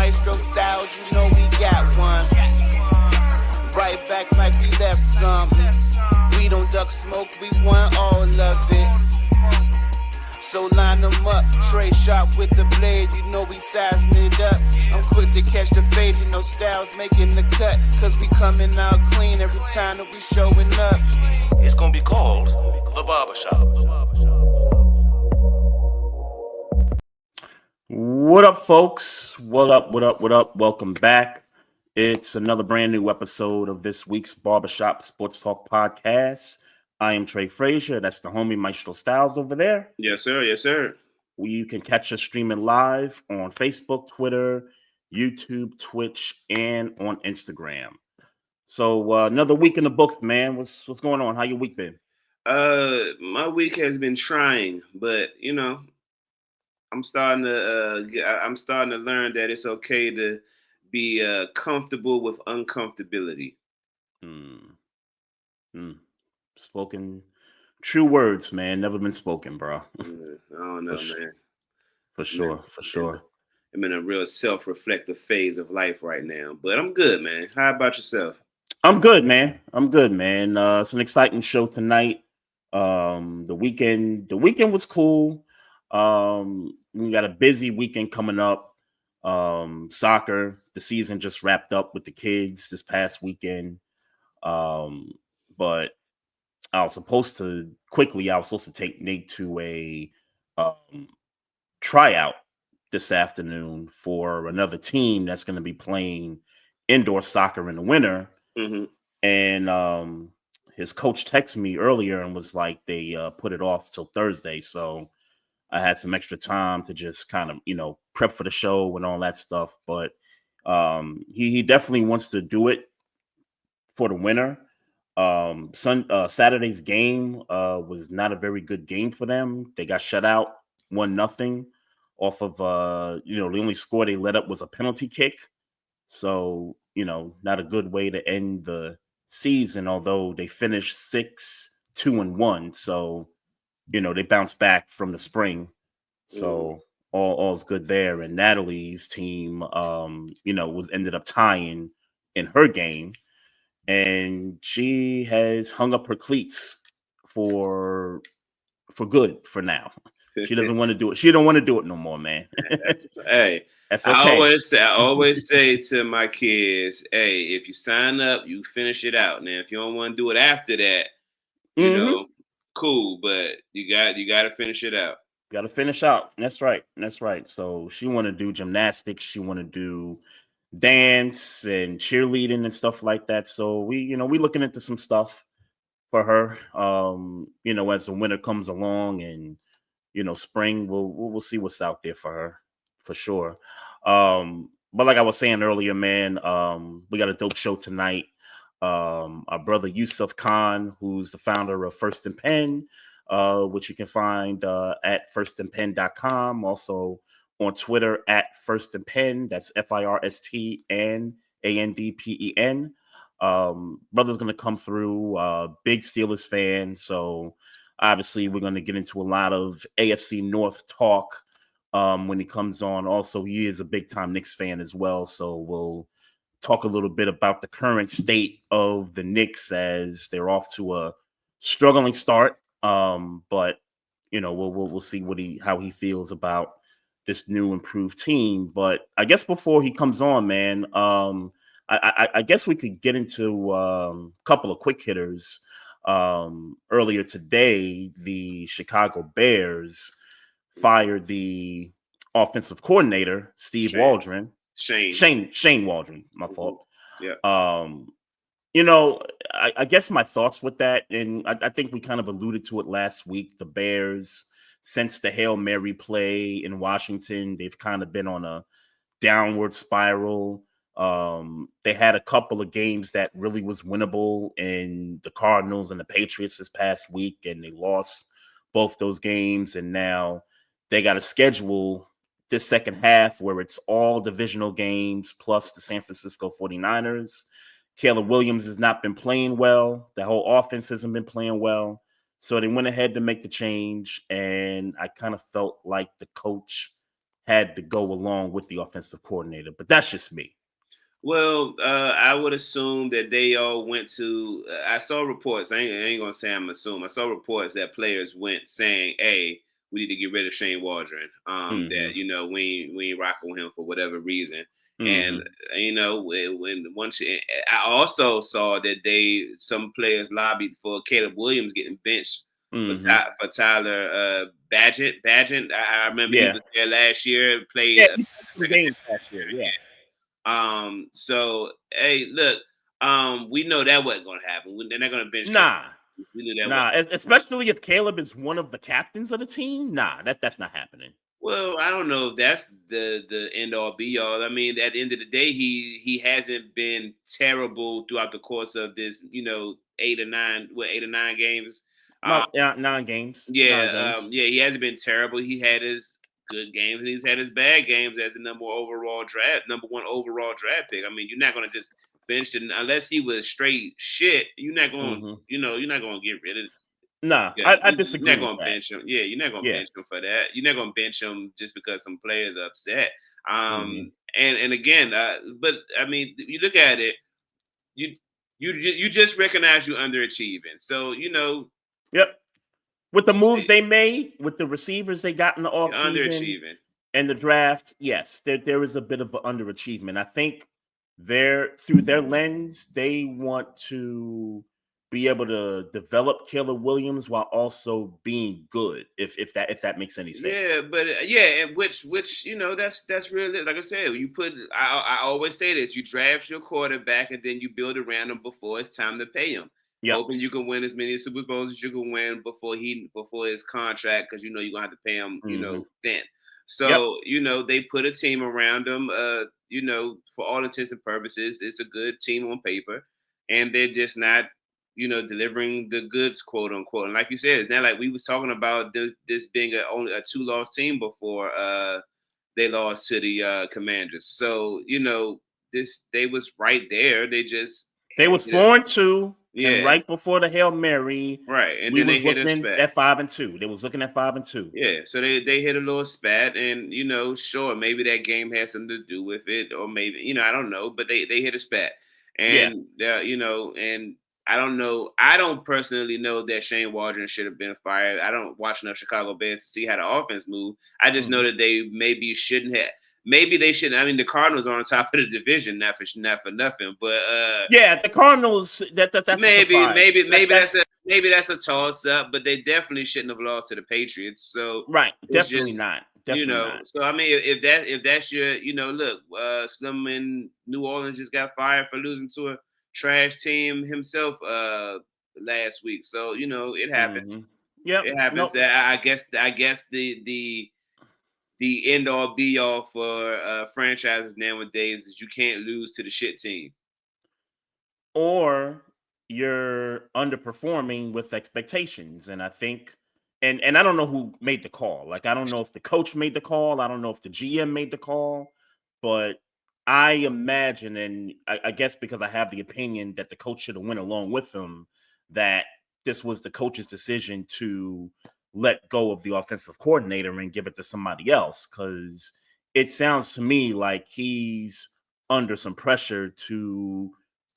Maestro styles, you know we got one. Right back like we left something. We don't duck smoke, we want all of it. So line them up, Trey sharp with the blade, you know we sizing it up. I'm quick to catch the fade, you know Styles making the cut. Cause we coming out clean every time that we showing up. It's gonna be called The Barbershop. What up, folks? What up? Welcome back. It's another brand new episode of this week's Barbershop Sports Talk Podcast. I am Trey Frazier. That's the homie Maestro Styles over there. Yes, sir. Yes, sir. You can catch us streaming live on Facebook, Twitter, YouTube, Twitch, and on Instagram. So another week in the books, man. What's going on? How your week been? My week has been trying, but you know, I'm starting to learn that it's okay to be comfortable with uncomfortability. Spoken true words, man. Never been spoken, bro. I don't know, man. For sure. I'm in a real self-reflective phase of life right now, but I'm good, man. How about yourself? I'm good, man. It's an exciting show tonight. The weekend was cool. We got a busy weekend coming up. Soccer, the season just wrapped up with the kids this past weekend. But I was supposed to take Nate to a tryout this afternoon for another team that's going to be playing indoor soccer in the winter. Mm-hmm. And his coach texted me earlier and was like, they put it off till Thursday. So I had some extra time to just kind of, prep for the show and all that stuff. But he definitely wants to do it for the winter. Saturday's game was not a very good game for them. They got shut out 1-0 off of the only score they let up was a penalty kick. So, not a good way to end the season, although they finished 6-2-1. So, they bounced back from the spring. So all's good there. And Natalie's team ended up tying in her game. And she has hung up her cleats for good for now. She doesn't want to do it. She don't want to do it no more, man. Hey, that's okay. I always say to my kids, hey, if you sign up, you finish it out. Now, if you don't want to do it after that, cool. But you got to finish it out. Got to finish out. That's right. So she want to do gymnastics. She want to do dance and cheerleading and stuff like that. So we looking into some stuff for her. As the winter comes along and spring, we'll see what's out there for her for sure. But like I was saying earlier, man, we got a dope show tonight. Our brother Yussuf Khan, who's the founder of First and Pen, which you can find at firstandpen.com. Also on Twitter at First and Pen. That's FIRST and ANDPEN. Brother's gonna come through. Big Steelers fan, so obviously we're gonna get into a lot of AFC North talk when he comes on. Also, he is a big time Knicks fan as well, so we'll talk a little bit about the current state of the Knicks as they're off to a struggling start. But we'll see how he feels about this new improved team. But I guess before he comes on, man, I guess we could get into a couple of quick hitters. Earlier today, the Chicago Bears fired the offensive coordinator, Steve Waldron. Shane Waldron, my fault. Yeah. I guess my thoughts with that, and I think we kind of alluded to it last week. The Bears, since the Hail Mary play in Washington, they've kind of been on a downward spiral. They had a couple of games that really was winnable in the Cardinals and the Patriots this past week, and they lost both those games. And now they got a schedule this second half where it's all divisional games plus the San Francisco 49ers. Caleb Williams has not been playing well. The whole offense hasn't been playing well. So they went ahead to make the change, and I kind of felt like the coach had to go along with the offensive coordinator. But that's just me. Well, I would assume that they all went to. I saw reports. I ain't gonna say I'm assuming. I saw reports that players went saying, "Hey, we need to get rid of Shane Waldron. That we ain't rocking with him for whatever reason." And once I also saw that some players lobbied for Caleb Williams getting benched for Tyler Badgett. I remember he Yeah. was there last year. Played Yeah. Some second. games last year. Yeah. So hey, look, we know that wasn't gonna happen. They're not gonna bench Caleb. Nah. We knew that Nah. wasn't. Especially if Caleb is one of the captains of the team. Nah, that's not happening. Well, I don't know if that's the end all be all. I mean, at the end of the day, he hasn't been terrible throughout the course of this, 8 or 9 games. Um, About 9 games. 9 games. yeah, he hasn't been terrible. He had his good games and he's had his bad games as the number one overall draft pick. I mean, you're not gonna just bench him unless he was straight shit. You're not gonna get rid of. Nah, Yeah, I you're disagree not with gonna that. bench him. Yeah, you're not gonna Yeah. bench him for that. You're not gonna bench him just because some players are upset. Mhm. And again, but I mean, you look at it, you you just recognize you're underachieving. So Yep. With the moves see, they made, with the receivers they got in the you're offseason underachieving. and the draft, yes, there is a bit of an underachievement. I think through their lens, they want to be able to develop Caleb Williams while also being good, if that makes any Yeah, sense. but yeah, and which that's really like I said. You put I always say this: you draft your quarterback and then you build around him before it's time to pay him, Yep. hoping you can win as many Super Bowls as you can win before his contract because you're gonna have to pay him Hmm. then. Yep. So they put a team around him. For all intents and purposes, it's a good team on paper, and they're just not delivering the goods, quote unquote. And like you said, it's not like we was talking about this being only a 2-loss team before they lost to the Commanders. So they was right there. They just They had to was get it. 4-2, and Yeah, right before the Hail Mary, right. And we then they was hit a looking spat. at 5-2. They was looking at 5-2. Yeah, so they hit a little spat, and sure, maybe that game had something to do with it, or maybe I don't know, but they hit a spat, Yeah. and and I don't know. I don't personally know that Shane Waldron should have been fired. I don't watch enough Chicago Bears to see how the offense move. I just know Mhm. that they maybe shouldn't have. Maybe they shouldn't. I mean, the Cardinals are on top of the division, not for nothing, but Yeah, the Cardinals. That's a maybe, surprise. That's maybe that's a toss up, but they definitely shouldn't have lost to the Patriots. So right. it's Definitely just not. Definitely not. So I mean, if that's your look, Slim in New Orleans just got fired for losing to a trash team himself last week. So it happens. Hmm. Yep. It happens. Nope. I guess the end all be all for franchises nowadays is you can't lose to the shit team. Or you're underperforming with expectations. And I think, and I don't know who made the call. Like I don't know if the coach made the call. I don't know if the GM made the call. But I imagine, and I guess because I have the opinion that the coach should have went along with them, that this was the coach's decision to let go of the offensive coordinator and give it to somebody else. Because it sounds to me like he's under some pressure to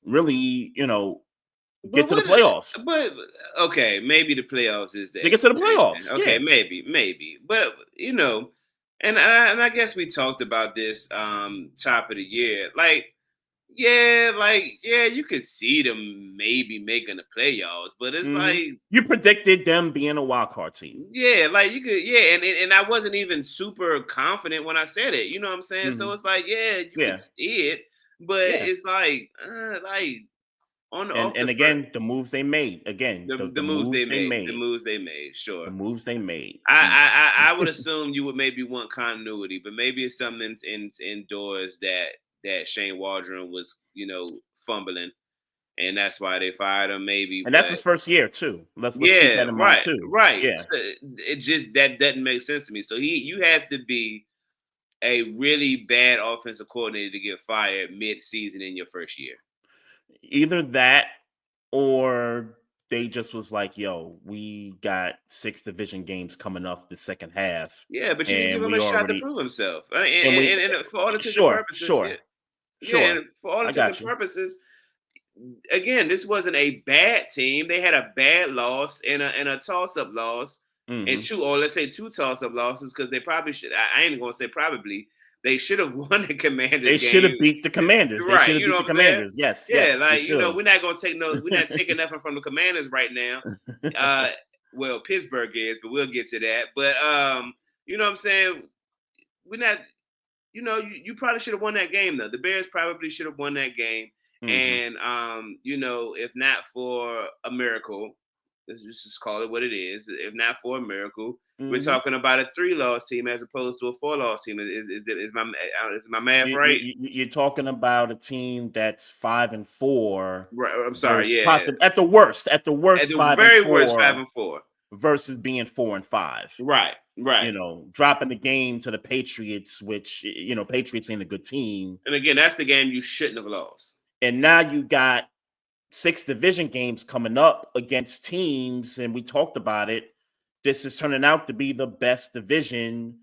really, get But to the what? playoffs. But okay, maybe the playoffs is the They get to the expectation. playoffs. Okay, Yeah. maybe. But and I guess we talked about this top of the year. Yeah, you could see them maybe making the playoffs, but it's Hmm. like You predicted them being a wild card team. yeah, like you could and I wasn't even super confident when I said it. You know what I'm saying? So Hmm. it's like yeah, you could Yeah. see it, but Yeah. it's like on the off And the first. again, the moves they made. Again, The the moves they moves they made, the made. moves they made, sure. The moves they made. I would assume you would maybe want continuity, but maybe it's something indoors that Shane Waldron was fumbling, and that's why they fired him. Maybe, And that's but his first year too. Let's keep yeah, that in mind right, too. right. Yeah. So it just that doesn't make sense to me. So you have to be a really bad offensive coordinator to get fired mid-season in your first year. Either that or they just was like, yo, we got 6 division games coming up the second half. Yeah, but you didn't give And him a we shot to already, prove himself. and we, And for all intents and sure, purposes, sure, yeah. Yeah, sure. and for all I intents and got you. purposes, again, this wasn't a bad team. They had a bad loss and a toss-up loss. And Hmm. let's say two toss-up losses, because they probably should. I ain't gonna say probably. They should have won the Commanders They should have game. beat the Commanders. They Right, should have you know beat the what I'm saying? Commanders. Yes, Yeah, yes, they like should have. we're not gonna take we're not taking nothing from the Commanders right now. Well, Pittsburgh is, but we'll get to that. But you know what I'm saying? We're not, you probably should have won that game though. The Bears probably should have won that game. Hmm. And if not for a miracle, let's just call it what it is. If not for a miracle, we're Hmm. talking about a 3-loss team as opposed to a 4-loss team. Is my math right? You're talking about a team that's 5-4 Right. I'm sorry. versus Yeah. possibly at the worst At the five and very worst, five four and four. versus being 4-5. Right. Right. Dropping the game to the Patriots, which Patriots ain't a good team. And again, that's the game you shouldn't have lost. And now you got 6 division games coming up against teams, and we talked about it. This is turning out to be the best division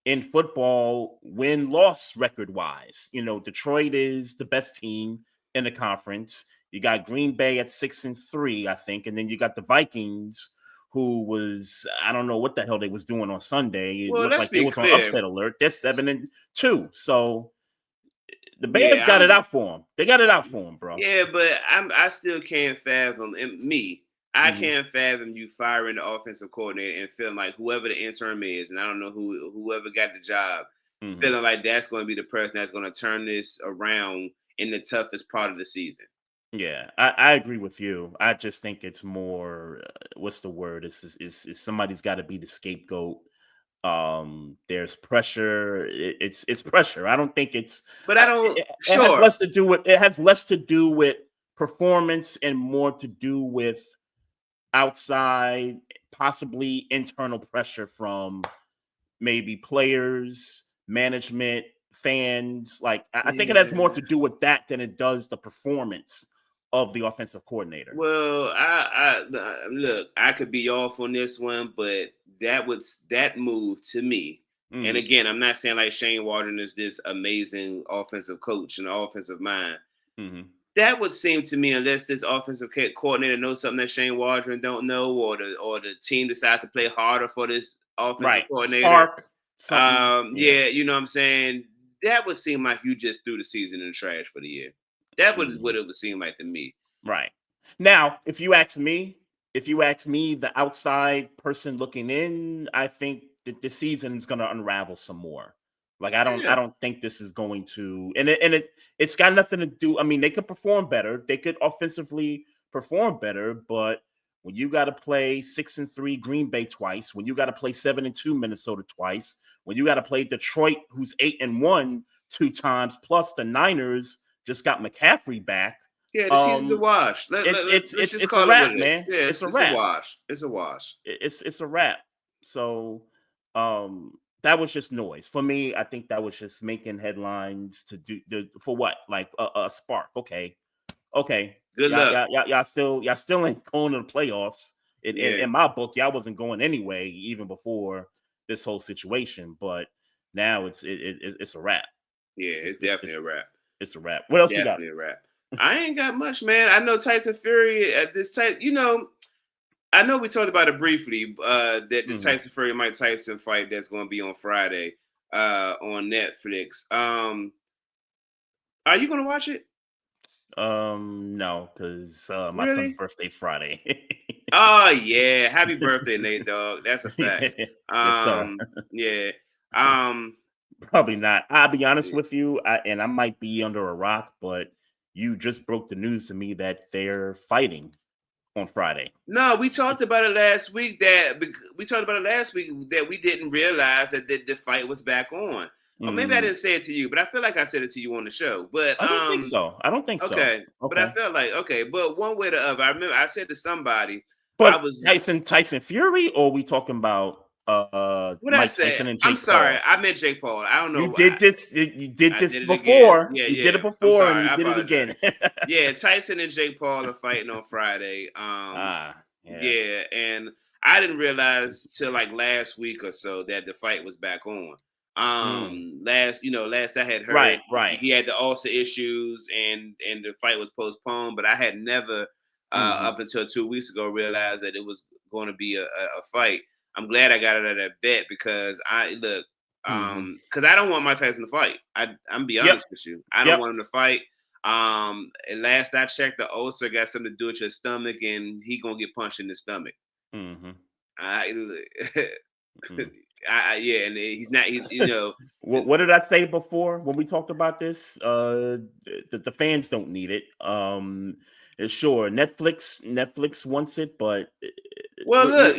in football win-loss record-wise. Detroit is the best team in the conference. You got Green Bay at 6-3, I think, and then you got the Vikings, who was, I don't know what the hell they was doing on Sunday. It Well, looked let's like they be was on clear. upset alert. They're 7-2. So the Bears Yeah, got it out for them. They got it out for them, bro. Yeah, but I still can't fathom, and I Mhm. can't fathom you firing the offensive coordinator and feeling like whoever the interim is, and I don't know whoever got the job, Mhm. feeling like that's going to be the person that's going to turn this around in the toughest part of the season. Yeah, I agree with you. I just think it's more, what's the word? It's somebody's got to be the scapegoat. There's pressure. It's pressure. I don't think it's. But I don't. It has Sure. less to do with. It has less to do with performance and more to do with outside, possibly internal pressure from maybe players, management, fans. Like I think it has more Yeah. to do with that than it does the performance of the offensive coordinator. Well, look. I could be off on this one, but that move to me. And Mhm. again, I'm not saying like Shane Waldron is this amazing offensive coach and offensive mind. Mhm. That would seem to me, unless this offensive coordinator knows something that Shane Waldron don't know, or the team decides to play harder for this offensive Right. coordinator. Spark something. Yeah. Yeah, you know what I'm saying? That would seem like you just threw the season in the trash for the year. That was what Mhm. it would seem like to me. Right. Now, if you ask me, the outside person looking in, I think that the season is going to unravel some more. Like I Yeah. don't think this is going to, and it's got nothing to do. I mean, they could perform better. They could offensively perform better, but when you got to play 6-3 Green Bay twice, when you got to play 7-2 Minnesota twice, when you got to play Detroit, who's 8-1 2 times, plus the Niners just got McCaffrey back. Yeah, the season's a wash. Let's just It's a call it what wrap, it is. man. Yeah, It's a it's a wrap. wash. It's a wash. It's a wrap. So that was just noise for me. I think that was just making headlines to do for what, like a spark. Okay. Good luck. Y'all still ain't going to the playoffs. Yeah. In my book, y'all wasn't going anyway, even before this whole situation. But now it's a wrap. Yeah, it's definitely a wrap. It's a wrap. What else you got? Definitely a wrap. I ain't got much, man. I know Tyson Fury at this type. I know we talked about it briefly. That the Mhm. Tyson Fury Mike Tyson fight that's going to be on Friday, on Netflix. Are you going to watch it? No, because my son's Really? birthday's Friday. Oh yeah, happy birthday, Nate Dogg. That's a fact. Yes, sir. Yeah. Probably not. I'll be honest with you, and I might be under a rock, but you just broke the news to me that they're fighting on Friday. No, we talked about it last week. That we didn't realize that the fight was back on. Or maybe I didn't say it to you, but I feel like I said it to you on the show. But I don't think so. Okay. But I felt like but one way or the other. I remember I said to somebody, But I was Tyson Fury, or are we talking about What I Mike say? Tyson and I'm Jake sorry. Paul. I meant Jake Paul. I don't know. You did this. You did I this did it again. before. Yeah, You did yeah. it I'm before, and sorry. you I did it apologize. again. Yeah, Tyson and Jake Paul are fighting on Friday. Yeah. Yeah, and I didn't realize till like last week or so that the fight was back on. Mm. Last I had Right. heard, Right. he had the ulcer issues and the fight was postponed. But I had never, Hmm. up until 2 weeks ago, realized that it was going to be a fight. I'm glad I got it at that bet because Hmm. because I don't want Mike Tyson to fight. I'm be Yep. honest with you, I don't Yep. want him to fight. And last I checked, the ulcer got something to do with your stomach, and he gonna get punched in the stomach. Hmm. I, Mm. yeah, and he's not. What did I say before when we talked about this? The fans don't need it. Sure, Netflix wants it, but Well, look,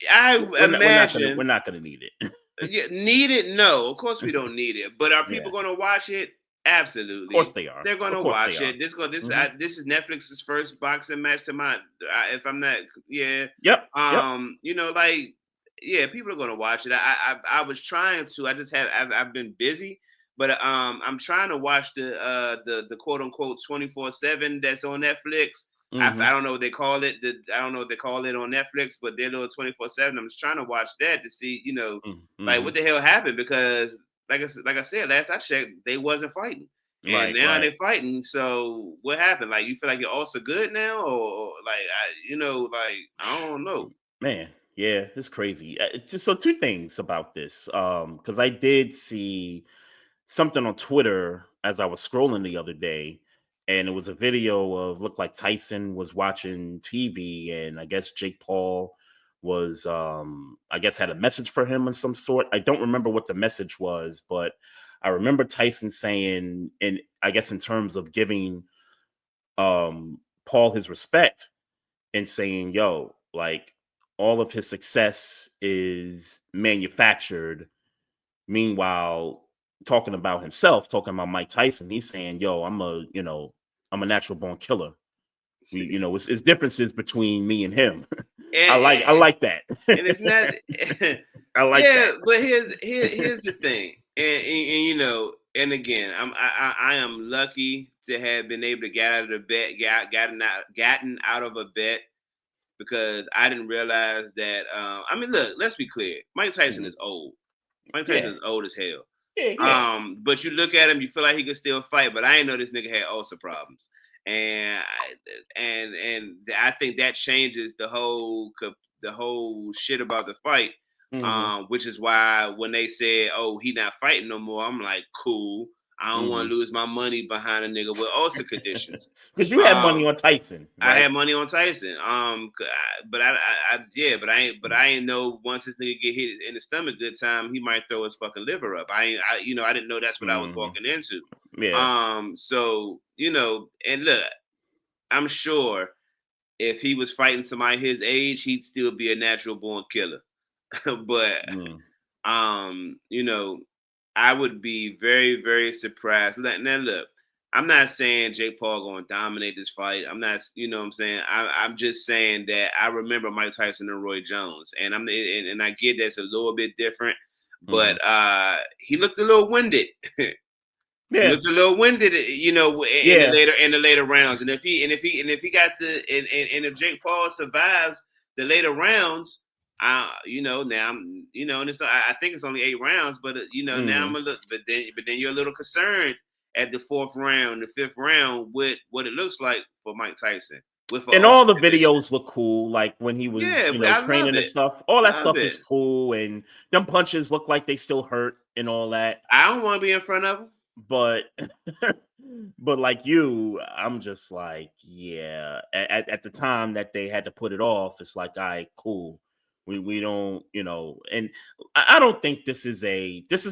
I we're imagine. not gonna need it. Yeah, need it? No, of course we don't need it. But are Yeah, people going to watch it? of course Absolutely, they are. they're going Of to course they watch are. it. Hmm. This is Netflix's first boxing match to my. If I'm not, yeah, Yep. Yep. like, yeah, people are going to watch it. I was trying to. I just have. I've been busy, but I'm trying to watch the quote unquote 24/7 that's on Netflix. I Hmm. don't know what they call it. I don't know what they call it on Netflix, but their little 24/7. I'm just trying to watch that to see, like what Hmm. the hell happened because, like I said, last I checked, they wasn't fighting, and Right. now Right. they're fighting. So what happened? Like you feel like you're also good now, or like like I don't know. Man, yeah, it's crazy. So two things about this. Because I did see something on Twitter as I was scrolling the other day, and it was a video of looked like Tyson was watching TV, and I guess Jake Paul was I guess had a message for him of some sort. I don't remember what the message was, but I remember Tyson saying, and I guess in terms of giving Paul his respect and saying, yo, like all of his success is manufactured. Meanwhile, talking about himself, talking about Mike Tyson, he's saying, yo, I'm a natural born killer. It's differences between me and him. I and, like that. and it's not. I like Yeah, that. but here's the thing, and and again, I am lucky to have been able to get out of the bet, gotten out of a bet because I didn't realize that. I mean, look, let's be clear. Mike Tyson Mhm. is old. Mike Tyson Yeah. is old as hell. Yeah. But you look at him, you feel like he could still fight. But I didn't know this nigga had ulcer problems, and I think that changes the whole shit about the fight. Hmm. Which is why when they said, "Oh, he not fighting no more," I'm like, "Cool. I don't want Hmm. to lose my money behind a nigga with ulcer conditions." Because you had money Um, on Tyson, I right? had money on Tyson. But I ain't know once this nigga get hit in the stomach good time, he might throw his fucking liver up. I didn't know that's what I was Hmm. walking into. Yeah. So and look, I'm sure if he was fighting somebody his age, he'd still be a natural born killer. But Mm. um, you know, I would be very, very surprised. Now, look, I'm not saying Jake Paul going to dominate this fight. I'm not, what I'm saying. I'm just saying that I remember Mike Tyson and Roy Jones, and and I get that's a little bit different, Hmm. but he looked a little winded. He Yeah. looked a little winded, Yeah. in the later rounds. And if he got and if Jake Paul survives the later rounds, now I'm, and I think it's only 8 rounds, but now I'm Hmm. a little, but then you're a little concerned at the fourth round, the fifth round, with what it looks like for Mike Tyson with an And ulcer all the condition. videos look cool, like when he was, Yeah, but I love training and it, stuff. All that love stuff it. is cool, and them punches look like they still hurt and all that. I don't want to be in front of him. But, but like you, I'm just like, yeah. At the time that they had to put it off, it's like, all right, cool. We don't, and I don't think this is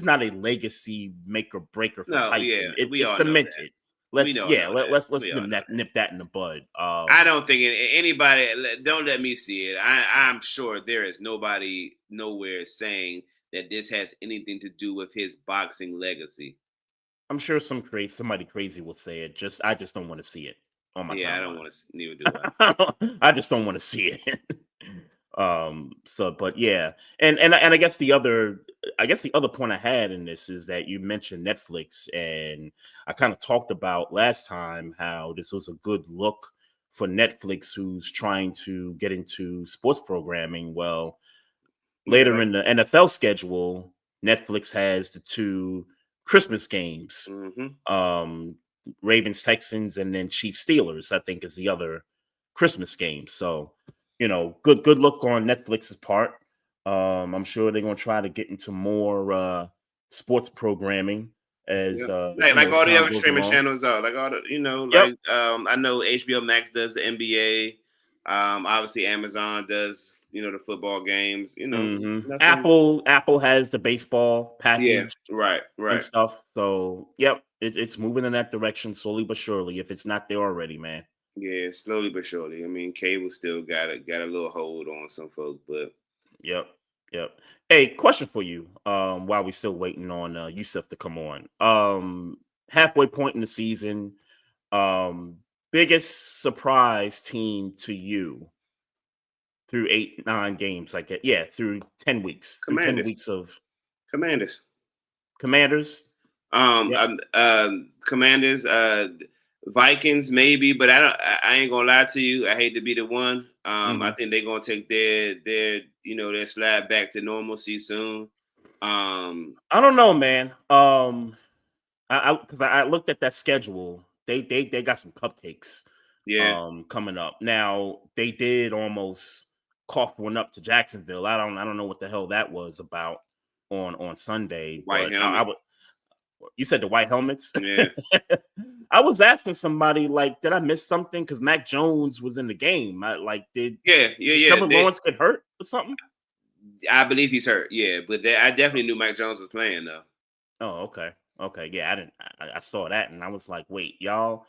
not a legacy make or breaker for No, yeah, Tyson. It's we it's all know that. cemented. We Let's all yeah, know that. let's We all know that. nip that in the bud. I don't think anybody. Don't let me see it. I'm sure there is nobody nowhere saying that this has anything to do with his boxing legacy. I'm sure somebody crazy will say it. I just don't want to see it on my Yeah, I don't timeline. want to. Neither do I. I just don't want to see it. So, but yeah, and I guess the other point I had in this is that you mentioned Netflix, and I kind of talked about last time how this was a good look for Netflix, who's trying to get into sports programming. Well, later Yep. in the NFL schedule, Netflix has the two Christmas games, Mm-hmm. um, Ravens Texans, and then Chiefs Steelers, I think, is the other Christmas game. So, good look on Netflix's part. I'm sure they're gonna try to get into more sports programming as Yep. Like as all the time other goes streaming along. channels are, like all the, Yep. I know HBO Max does the NBA. Obviously Amazon does, the football games. Nothing. Apple has the baseball Yeah, package right, and right. stuff. So, yep, it's moving in that direction slowly but surely. If it's not there already, man. Yeah, slowly but surely. I mean, cable still got a little hold on some folks, but Yep, yep. Hey, question for you. While we still waiting on Yussuf to come on. Halfway point in the season. Um, Biggest surprise team to you through 8, 9 games, like that. Yeah, through 10 weeks. Through 10 weeks Commanders, of Commanders. Commanders. Yep. Commanders, Vikings, maybe, but I ain't gonna lie to you. I hate to be the one. I hmm think they're gonna take their slide back to normalcy soon. Um, I don't know, man. I looked at that schedule. They got some cupcakes yeah, coming up. Now they did almost cough one up to Jacksonville. I don't know what the hell that was about on Sunday, white but I helmet. would. You said the white helmets. Yeah, I was asking somebody like, did I miss something? Because Mac Jones was in the game. Did yeah. Trevor Lawrence get hurt or something? I believe he's hurt. Yeah, but I definitely knew Mike Jones was playing though. Oh, okay. Okay. Yeah, I didn't I saw that and I was like, wait, y'all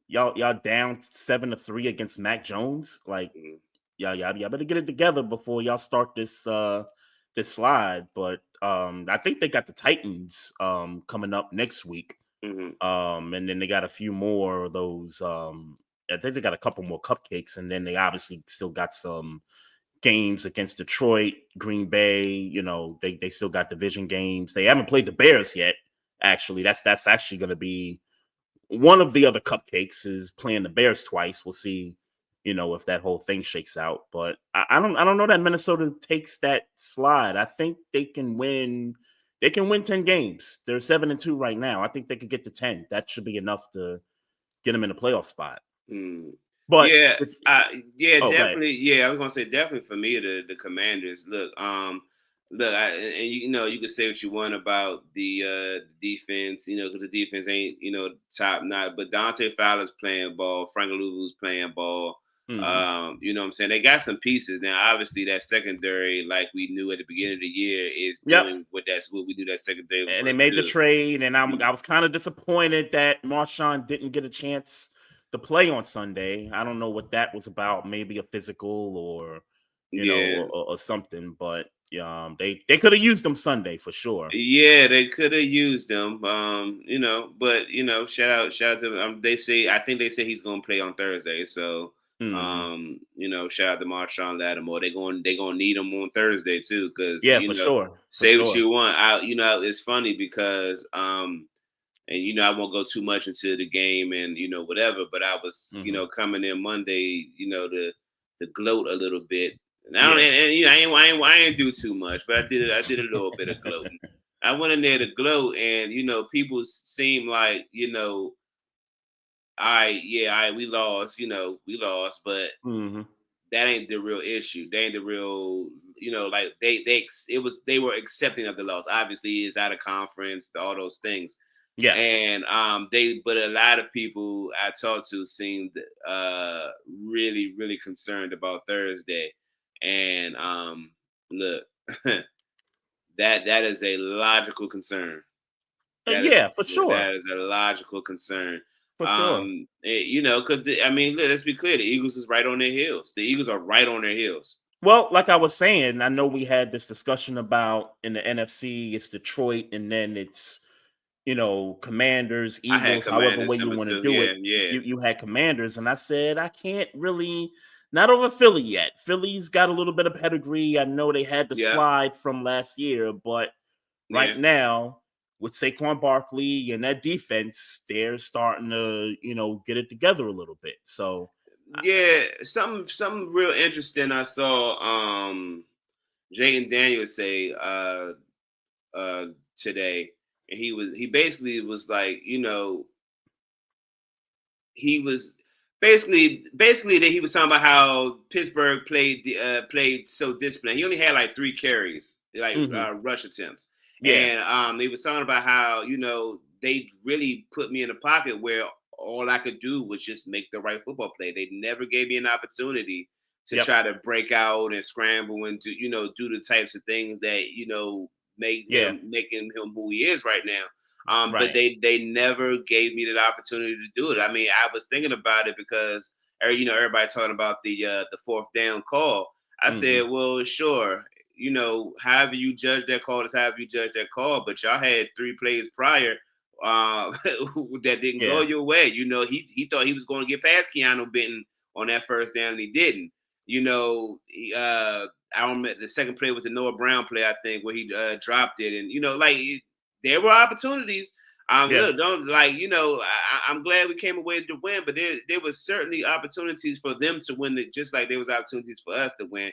down 7-3 against Mac Jones? Like, Mhm. y'all better get it together before y'all start this slide. But I think they got the Titans coming up next week. Mhm. And then they got a few more of those I think they got a couple more cupcakes, and then they obviously still got some games against Detroit, Green Bay. They still got division games. They haven't played the Bears yet. Actually, that's actually going to be one of the other cupcakes is playing the Bears twice. We'll see, if that whole thing shakes out. But I don't know that Minnesota takes that slide. I think they can win. They can win 10 games. They're 7-2 right now. I think they could get to 10. That should be enough to get them in a playoff spot. Mm. But Yeah, yeah, go ahead. definitely. Yeah, I was gonna say definitely for me the Commanders. Look, and you can say what you want about the defense, because the defense ain't top notch. But Dante Fowler's playing ball, Frank Luvu's playing ball. Mhm. You know what I'm saying? They got some pieces now. Obviously, that secondary, like we knew at the beginning of the year, is Yep. doing what we knew that secondary was And they going made to the do. trade, and I was kind of disappointed that Marshawn didn't get a chance to play on Sunday. I don't know what that was about. Maybe a physical or Yeah. or something. But they could have used him Sunday for sure. Yeah, they could have used them. But shout out to them. I think they say he's gonna play on Thursday. So hmm shout out to Marshawn Lattimore. They gonna need him on Thursday too, because Yeah, for sure, for say what sure. you want. It's funny because and I won't go too much into the game and whatever, but I was hmm coming in Monday, to gloat a little bit. And I don't, Yeah. and I ain't do too much, but I did a little bit of gloating. I went in there to gloat, and people seem like we lost, but hmm that ain't the real issue. They ain't the real, like they were accepting of the loss. Obviously, it's out of conference, all those things. Yeah. And but a lot of people I talked to seemed really, really concerned about Thursday. And look, that is a logical concern. Yeah, for sure, That is a logical concern. for sure. Because I mean, look, let's be clear: the Eagles is right on their heels. The Eagles are right on their heels. Well, like I was saying, I know we had this discussion about in the NFC, it's Detroit, and then it's Commanders, I had Eagles, however Commanders way you number want to two. do Yeah, it. yeah. You had Commanders, and I said I can't really Not over Philly yet. Philly's got a little bit of pedigree. I know they had the Yeah. slide from last year, but right now with Saquon Barkley and that defense, they're starting to, get it together a little bit. So yeah, something real interesting I saw Jayden Daniels say today, and he basically was like, he was basically that he was talking about how Pittsburgh played so disciplined. He only had like 3 carries, like rush attempts, and they was talking about how they really put me in a pocket where all I could do was just make the right football play. They never gave me an opportunity to try to break out and scramble and do the types of things that making him who he is right now. But they never gave me that opportunity to do it. I mean, I was thinking about it because everybody talking about the 4th down call. I said, well, sure, however you judge that call is however you judge that call. But y'all had 3 plays prior that didn't go your way. He thought he was going to get past Keanu Benton on that 1st down, and he didn't. I remember the second play was the Noah Brown play, I think, where he dropped it, and there were opportunities. Look, don't I'm glad we came away to win, but there was certainly opportunities for them to win it, just like there was opportunities for us to win.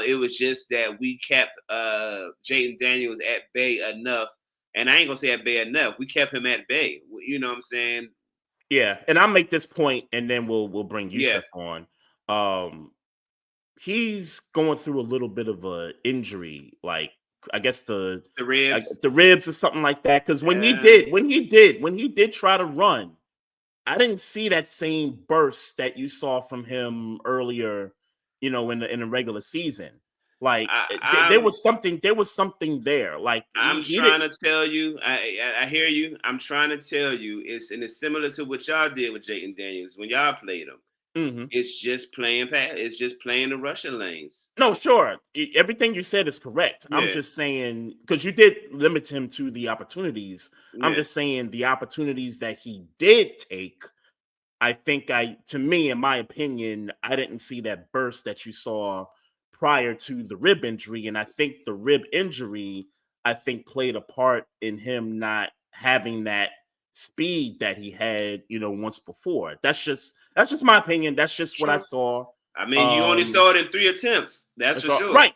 It was just that we kept Jayden Daniels at bay enough, and I ain't gonna say at bay enough. We kept him at bay. You know what I'm saying? Yeah, and I'll make this point, and then we'll bring Yussuf on. He's going through a little bit of a injury, like I guess the ribs or something like that. Because when he did try to run, I didn't see that same burst that you saw from him earlier, in the regular season. Like there was something there. Like I'm trying to tell you, I hear you. I'm trying to tell you, it's similar to what y'all did with Jayden Daniels when y'all played him. It's just playing It's just playing the rushing lanes. No, sure. Everything you said is correct. Yeah. I'm just saying, because you did limit him to the opportunities. Yeah. I'm just saying the opportunities that he did take, I think to me, in my opinion, I didn't see that burst that you saw prior to the rib injury. And I think the rib injury, played a part in him not having that speed that he had, once before. That's just my opinion. That's just what I saw. I mean, you only saw it in 3 attempts. That's for sure. Right.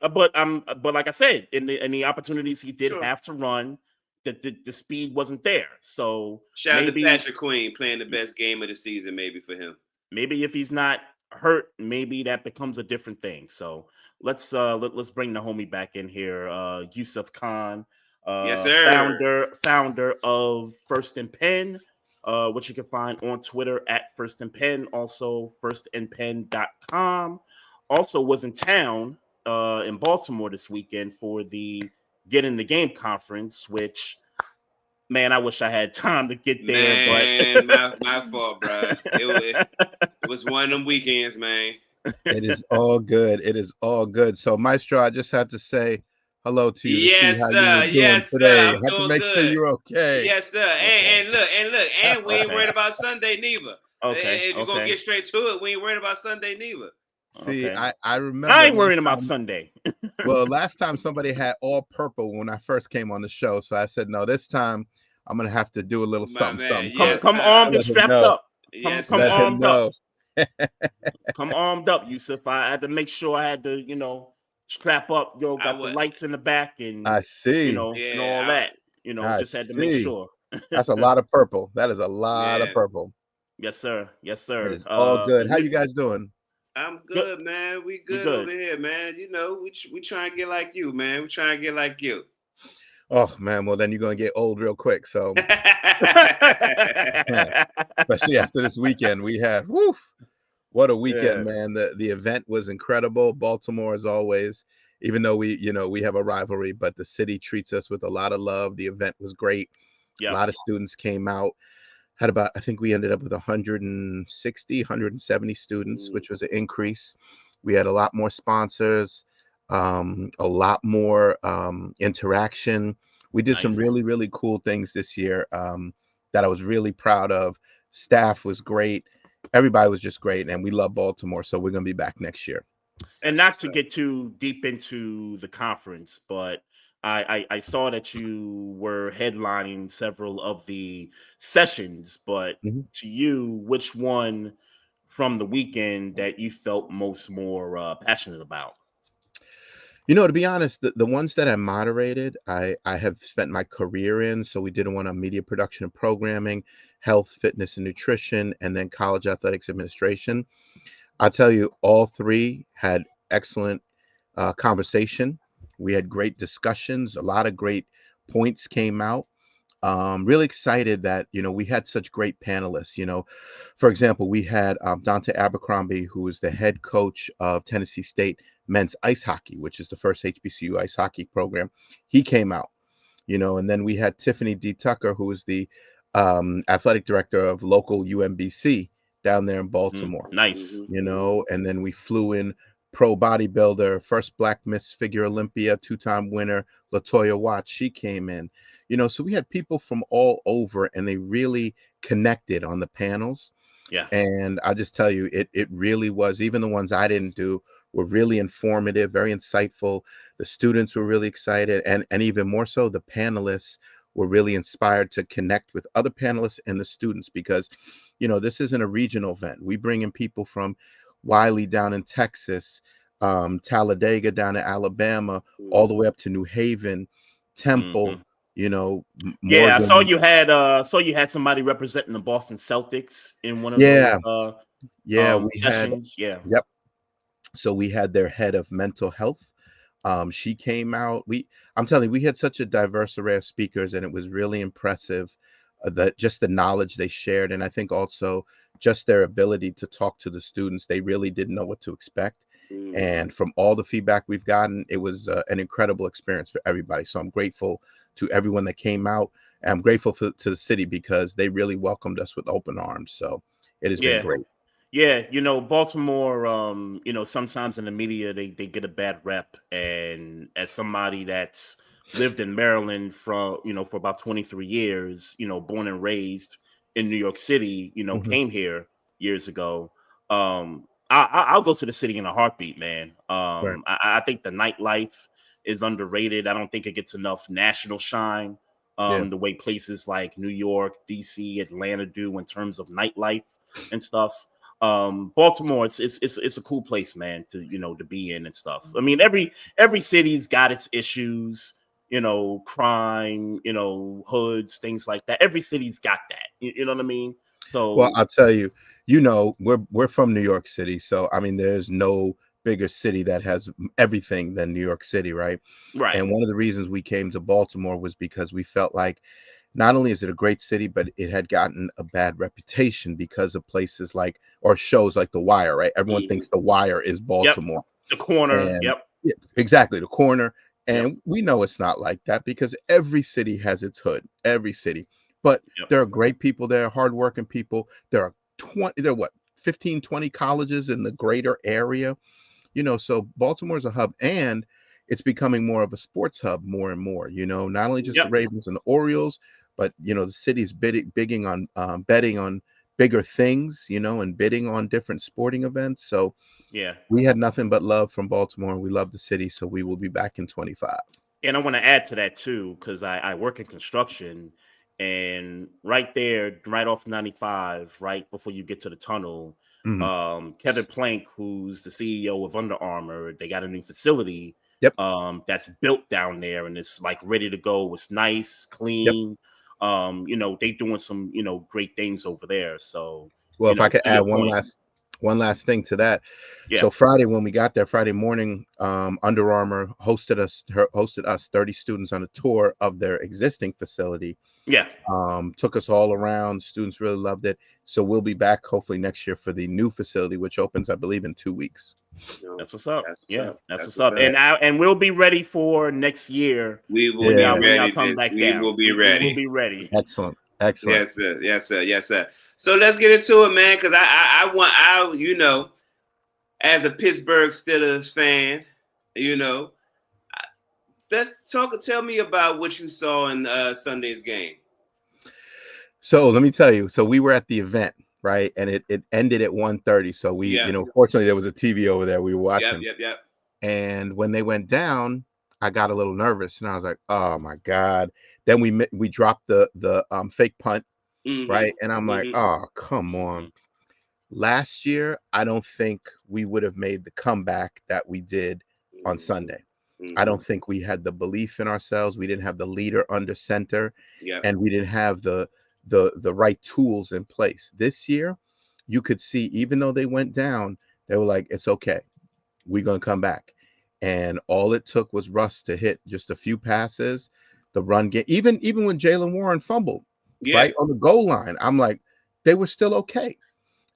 But like I said, in the opportunities he did have to run, the speed wasn't there. So shout out to Patrick Queen playing the best game of the season, maybe for him. Maybe if he's not hurt, maybe that becomes a different thing. So let's bring the homie back in here, Yussuf Khan. Yes, sir. Founder of First and Pen, which you can find on Twitter at First and Pen, also firstandpen.com. Also was in town in Baltimore this weekend for the Get in the Game conference, which, man, I wish I had time to get there. But my fault, bro. It was one of them weekends, man. It is all good. It is all good. So, Maestro, I just had to say hello to you. Yes, sir. Yes, today. sir. I have to make sure you're okay. Yes, sir. And look, we ain't worried about Sunday neither. Okay. If you're gonna get straight to it, we ain't worried about Sunday neither. See, okay. I remember. I ain't worrying about Sunday. Well, last time somebody had all purple when I first came on the show, so I said no. This time I'm gonna have to do a little something. Yes, come armed and strapped up. Come armed up. Come armed up, Yussuf. I had to make sure I had to, strap up. Got the lights in the back, and I see, and all that. Just had to make sure. That's a lot of purple. That is a lot of purple. Yes, sir. Yes, sir. It's all good. How you guys doing? I'm good, man. We good over here, man. We try and get like you, man. We try and get like you. Oh man, well then you're gonna get old real quick. So, especially after this weekend, we had. What a weekend, man! The event was incredible. Baltimore, as always, even though we have a rivalry, but the city treats us with a lot of love. The event was great. A lot of students came out. Had about, I think we ended up with 170 students, which was an increase. We had a lot more sponsors, a lot more interaction. We did some really, really cool things this year that I was really proud of. Staff was great. everybody was just great, and we love Baltimore, so we're gonna be back next year. And not to get too deep into the conference, but I saw that you were headlining several of the sessions. But Mhm. to you, which one from the weekend that you felt more passionate about? To be honest, the ones that I moderated, I have spent my career in. So we did one on media production and programming, health, fitness, and nutrition, and then college athletics administration. I'll tell you, all three had excellent conversation. We had great discussions. A lot of great points came out. Really excited that we had such great panelists. For example, we had Dante Abercrombie, who is the head coach of Tennessee State men's ice hockey, which is the first HBCU ice hockey program. He came out. And then we had Tiffany D. Tucker, who is the athletic director of local UMBC down there in Baltimore. Nice. And then we flew in pro bodybuilder, first Black Miss Figure Olympia, two-time winner, Latoya Watts. She came in. So we had people from all over, and they really connected on the panels. Yeah. And I just tell you, it really was. Even the ones I didn't do were really informative, very insightful. The students were really excited, and even more so, the panelists were really inspired to connect with other panelists and the students, because this isn't a regional event. We bring in people from Wiley down in Texas, Talladega down in Alabama, all the way up to New Haven, Temple. Yeah, I saw Morgan. you had somebody representing the Boston Celtics in one of Yeah, those we had. sessions. Yeah. Yep. So we had their head of mental health. She came out. I'm telling you, we had such a diverse array of speakers, and it was really impressive. Just the knowledge they shared, and I think also just their ability to talk to the students. They really didn't know what to expect. And from all the feedback we've gotten, it was an incredible experience for everybody. So I'm grateful to everyone that came out. And I'm grateful to the city, because they really welcomed us with open arms. So it has been great. Yeah, Baltimore, sometimes in the media they get a bad rep. And as somebody that's lived in Maryland for about 23 years, born and raised in New York City, Mhm. came here years ago. I'll go to the city in a heartbeat, man. Right. I think the nightlife is underrated. I don't think it gets enough national shine. Yeah. The way places like New York, DC, Atlanta do in terms of nightlife and stuff. Baltimore, it's a cool place, man, to be in and stuff. I mean, every city's got its issues, crime, hoods, things like that. Every city's got that. You know what I mean? Well, So I'll tell you, we're from New York City, so I mean, there's no bigger city that has everything than New York City, right? right. And one of the reasons we came to Baltimore was because we felt like not only is it a great city, but it had gotten a bad reputation because of places like, or shows like The Wire, right? Everyone thinks The Wire is Yep. Baltimore. The corner. And Yep. yeah, exactly, the corner. Yep. And we know it's not like that, because every city has its hood, every city. But Yep. there are great people there, hardworking people. There are what, 15, 20 colleges in the greater area. So Baltimore's a hub, and it's becoming more of a sports hub more and more. Not only just the Yep. Ravens and the Orioles, but the city's betting on bigger things, and bidding on different sporting events. So Yeah. we had nothing but love from Baltimore, and we love the city. So we will be back in 25. And I want to add to that too, because I work in construction, and right there, right off 95, right before you get to the tunnel, Mhm. Kevin Plank, who's the CEO of Under Armour, they got a new facility Yep. that's built down there, and it's like ready to go. It's nice, Yep. clean. They doing some great things over there. So Well, if I could to add your point, one last thing to that. yeah, So Friday, when we got there, Friday morning, Under Armour hosted us 30 students on a tour of their existing facility. yeah. Took us all around. Students really loved it. So we'll be back hopefully next year for the new facility, which opens, I believe, in 2 weeks. That's what's up. That's what's Yeah, up. that's That's what's what's up. up. And we'll be ready for next year We will when be Yeah. y'all ready. come back We down. will be We will ready. be ready. Excellent. Excellent. Yes, sir. Yes, sir. Yes, sir. So let's get into it, man. Because I want, as a Pittsburgh Steelers fan, let's talk. Tell me about what you saw in Sunday's game. So let me tell you. So we were at the event, right? And it ended at 1:30. So we, Yeah. fortunately there was a TV over there we were watching. Yep. And when they went down, I got a little nervous, and I was like, "Oh my God!" Then we dropped the fake punt, right? And I'm like, "Oh, come on!" Last year, I don't think we would have made the comeback that we did on Sunday. I don't think we had the belief in ourselves. We didn't have the leader under center, and we didn't have the right tools in place. This year, you could see, even though they went down, they were like, "It's okay. We're gonna come back." And all it took was Russ to hit just a few passes, the run game. Even when Jalen Warren fumbled, right on the goal line, I'm like, they were still okay.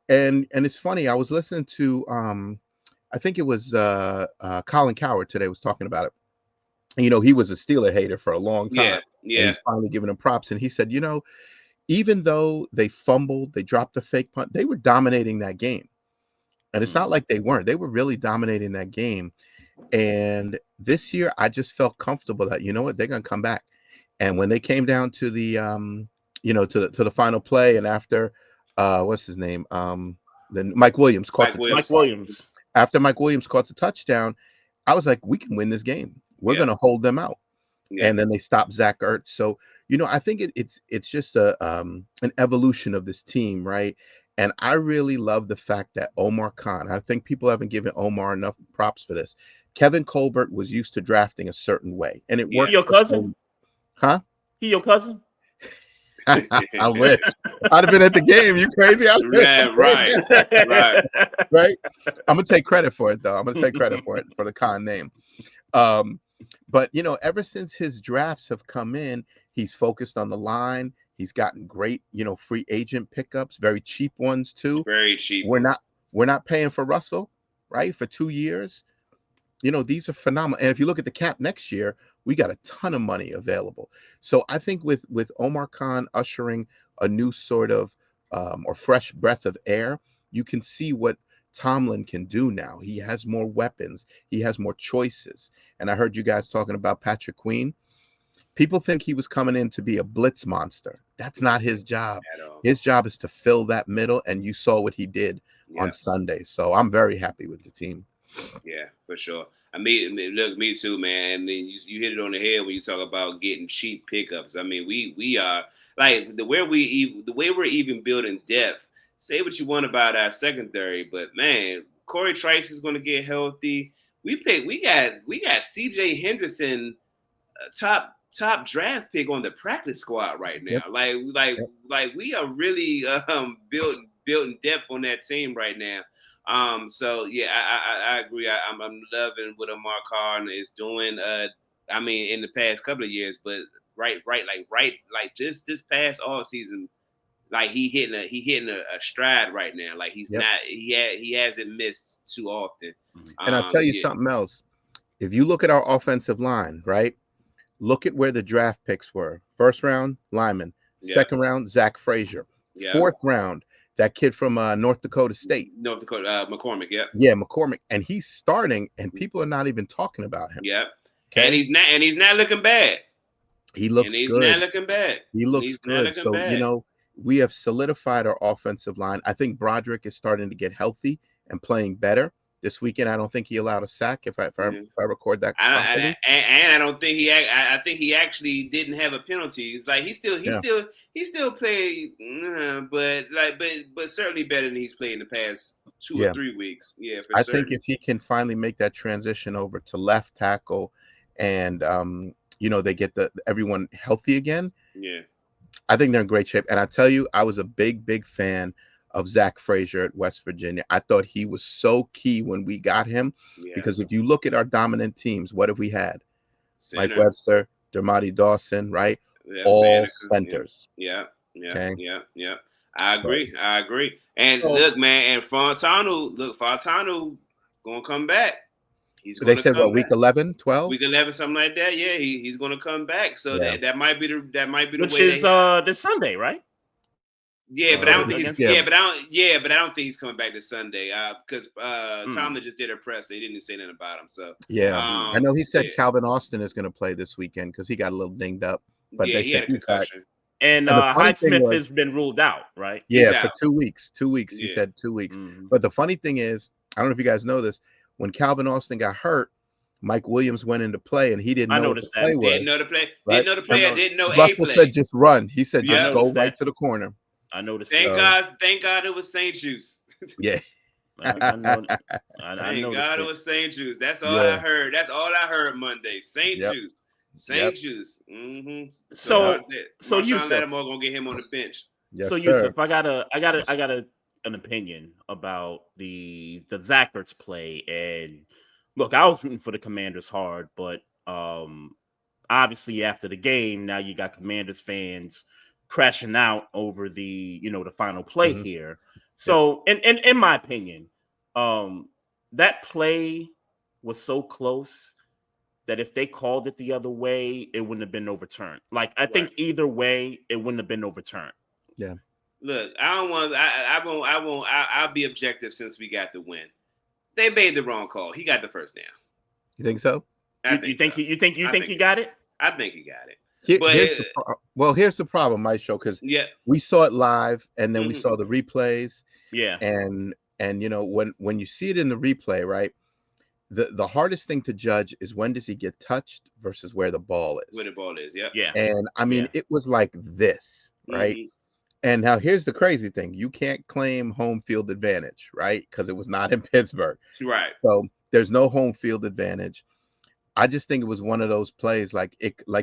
And it's funny. I was listening to I think it was Colin Cowherd today was talking about it. And, he was a Steeler hater for a long time. And he's finally giving him props. And he said, even though they fumbled, they dropped a fake punt, they were dominating that game. And it's not like they weren't. They were really dominating that game. And this year, I just felt comfortable that, they're going to come back. And when they came down to the, to the final play, and after, what's his name? Then Mike Williams caught Mike Williams. After Mike Williams caught the touchdown, I was like, we can win this game. We're going to hold them out. And then they stopped Zach Ertz. So, I think it's just an evolution of this team, right? And I really love the fact that Omar Khan, I think people haven't given Omar enough props for this. Kevin Colbert was used to drafting a certain way, and it worked. Your cousin? Huh? He your cousin? I wish. I'd have been at the game. You crazy? Right. I'm gonna take credit for it, though. I'm gonna take credit for it for the Khan name. But ever since his drafts have come in, he's focused on the line. He's gotten great, free agent pickups, very cheap ones too. Very cheap. We're not paying for Russell, right? For 2 years. These are phenomenal. And if you look at the cap next year, we got a ton of money available. So I think with Omar Khan ushering a new sort of or fresh breath of air, you can see what Tomlin can do now. He has more weapons. He has more choices. And I heard you guys talking about Patrick Queen. People think he was coming in to be a blitz monster. That's not his job. His job is to fill that middle, and you saw what he did on Sunday. So I'm very happy with the team. Yeah, for sure. Look, me too, man. And you hit it on the head when you talk about getting cheap pickups. I mean, we are like the way we're even building depth. Say what you want about our secondary, but man, Corey Trice is going to get healthy. We got C.J. Henderson, top draft pick on the practice squad right now. Yep. Like we are really building depth on that team right now. So yeah, I agree. I'm loving what Omar Khan is doing. In the past couple of years, but this past all season, like he hitting a stride right now. Like he hasn't missed too often. And I'll tell you something else. If you look at our offensive line, right? Look at where the draft picks were. First round, Lyman. Second round, Zach Frazier. Fourth round, that kid from North Dakota State. McCormick, Yeah, McCormick. And he's starting, and people are not even talking about him. Yeah. Okay? And he's not looking bad. He looks good. He's not looking bad. He looks good. So, we have solidified our offensive line. I think Broderick is starting to get healthy and playing better. This weekend, I don't think he allowed a sack. If I record that properly, and I don't think I think he actually didn't have a penalty. It's like he still played, but certainly better than he's played in the past 2 or 3 weeks. Yeah, I think if he can finally make that transition over to left tackle, and they get everyone healthy again. Yeah, I think they're in great shape. And I tell you, I was a big fan of Zach Frazier at West Virginia. I thought he was so key when we got him, because if you look at our dominant teams, what have we had? Center. Mike Webster, Dermotty Dawson, right? All centers. Yeah. I agree. And look, man, and Fontano gonna come back. They said what, week 11, 12? Week 11, something like that. Yeah, he's gonna come back. So that might be the which way. Which is this Sunday, right? Yeah, but I don't think but I don't think he's coming back this Sunday. Because Tomlin just did a press. They didn't say nothing about him. So I know he said Calvin Austin is going to play this weekend because he got a little dinged up. But he had a concussion. And And the funny thing Highsmith was, has been ruled out, right? He's yeah, for out. 2 weeks. 2 weeks. He Yeah. said 2 weeks. Mhm. But the funny thing is, I don't know if you guys know this. When Calvin Austin got hurt, Mike Williams went into play, and he didn't I know what the noticed that. play Didn't was. know the play. Right? Didn't know the player. know- Didn't know a Russell play. said, "Just run." He said, Yeah. "Just I go noticed right that. to the corner." I noticed Thank that. God it was Saint Juice. Yeah. I know. I Thank noticed God it it. was Saint Juice. That's all Yeah. I heard. That's all I heard Monday. Saint Yep. Juice. Yep. Saint Juice. Mm-hmm. So Marshawn Yussuf, Lattimore gonna get him on the bench. Yes, so sir. Yussuf, I got an opinion about the Zach Ertz play. And look, I was rooting for the Commanders hard, but obviously after the game, now you got Commanders fans crashing out over the final play Mhm. here. So in my opinion, that play was so close that if they called it the other way, it wouldn't have been overturned. Like, I think either way, it wouldn't have been overturned. Yeah. Look, I don't want. I won't. I'll be objective since we got the win. They made the wrong call. He got the first down. You think so? You think so. you think he got it? I think he got it. Here's the problem, Maestro, because Yeah. we saw it live, and then we Mhm. saw the replays, Yeah. and when you see it in the replay, right? The hardest thing to judge is when does he get touched versus where the ball is. Where the ball is. Yeah. Yeah. And I mean, it was like this, right? Mhm. And now here's the crazy thing: you can't claim home field advantage, right? Because it was not in Pittsburgh, Right. so there's no home field advantage. I just think it was one of those plays, like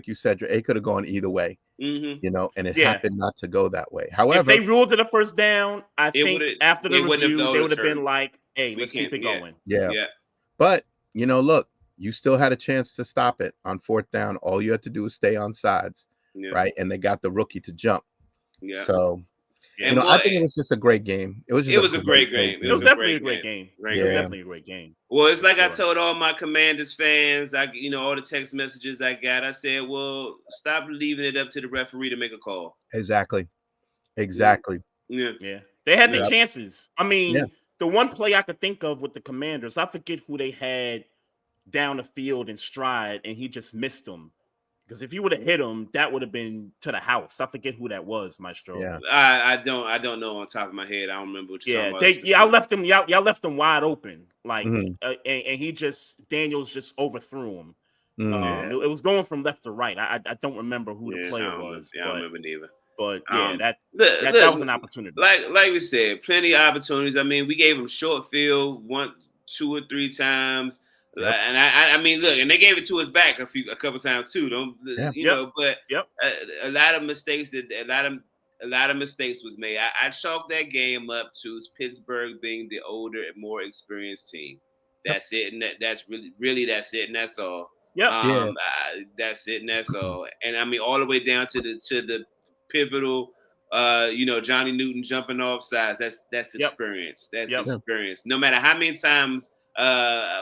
you said, it could have gone either way, Mm-hmm. and it Yeah. happened not to go that way. If However, they ruled it a first down, I think after the they wouldn't have review, they would have overturned. been like, "Hey, We let's keep it can't- going." yeah. Yeah. But look, you still had a chance to stop it on fourth down. All you had to do was stay on sides, Yeah. right? And they got the rookie to jump. Yeah. So, And I think it was just a great game. It was a great game. It was definitely a great game. Great It was game. definitely a great game. Well, it's like I Sure. told all my Commanders fans, all the text messages I got, I said, well, stop leaving it up to the referee to make a call. Exactly. Yeah. Yeah. They had the Yep. chances. I mean, Yeah. the one play I could think of with the Commanders, I forget who they had down the field in stride, and he just missed them. Because if you would have hit him, that would have been to the house. I forget who that was, Maestro. Yeah. I don't know on top of my head. I don't remember what you're talking about. Y'all left him. Y'all left him wide open, like, Mhm. and he Daniels just overthrew him. Mm. It was going from left to right. I don't remember who the player was. I don't remember neither. But yeah, that was an opportunity. Like we said, plenty of opportunities. I mean, we gave him short field 1, 2, or 3 times. Yep. And I mean, look, and they gave it to us back a couple times too. But a lot of mistakes a lot of mistakes was made. I chalk that game up to Pittsburgh being the older and more experienced team. That's it, and that's really that's it, and that's all. Yep. That's it, and that's all. And I mean, all the way down to the pivotal. Johnny Newton jumping off sides. That's experience. That's experience. No matter how many times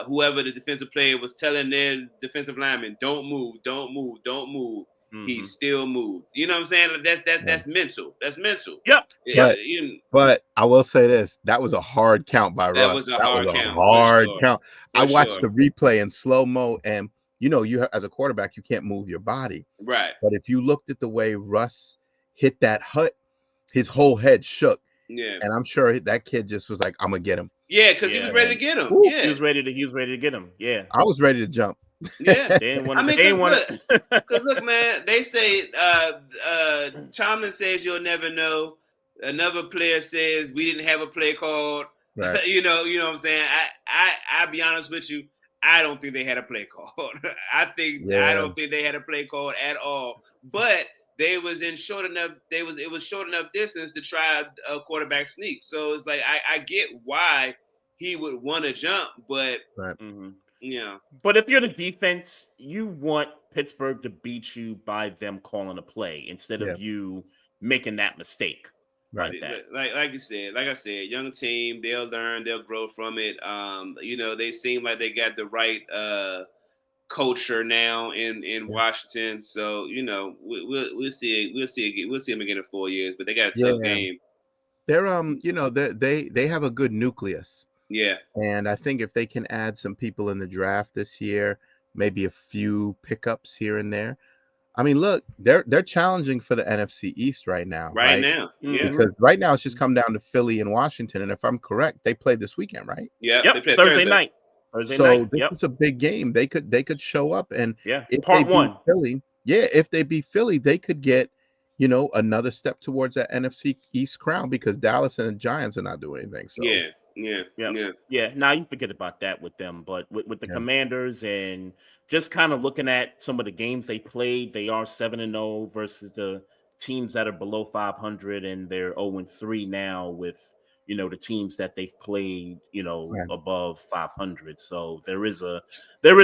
whoever the defensive player was telling their defensive lineman, don't move. Mm-hmm. He still moved. You know what I'm saying? That's mental. That's mental. Yep. But I will say this: that was a hard count by Russ. That was a hard count. I watched the replay in slow mo, and you as a quarterback, you can't move your body. Right. But if you looked at the way Russ hit that hut, his whole head shook. Yeah. And I'm sure that kid just was like, "I'm gonna get him." Yeah, because he was ready to get him. Woo. Yeah, he was ready to get him. Yeah, I was ready to jump. Yeah, they didn't want to. Because look, man, they say Tomlin says you'll never know. Another player says we didn't have a play called. Right. you know what I'm saying. I'll be honest with you. I don't think they had a play called. I don't think they had a play called at all. But they was in short enough. It was short enough distance to try a quarterback sneak. So it's like I get why he would want to jump, but right. But if you're the defense, you want Pittsburgh to beat you by them calling a play instead of you making that mistake. Right. Like you said, like I said, young team, they'll learn, they'll grow from it. They seem like they got the right culture now in Washington. So we'll see them again in 4 years, but they got a tough game. They're they have a good nucleus. Yeah. And I think if they can add some people in the draft this year, maybe a few pickups here and there, I mean, look, they're challenging for the NFC East right now, Right right? now. Yeah. Because right now it's just come down to Philly and Washington, and if I'm correct, they played this weekend, right? Yep. They Yep, play Thursday night. Thursday So night. this Yep. is a big game. They could show up, and Yeah. if they Part beat one. Philly, if they beat Philly, they could get, another step towards that NFC East crown because Dallas and the Giants are not doing anything. So Yeah. Yeah. Yeah. Yeah. Yeah. Now you forget about that with them, but with the yeah, Commanders and just kind of looking at some of the games they played, they are 7-0 versus the teams that are below 500, and they're 0-3 now with the teams that they've played right. above 500. So there is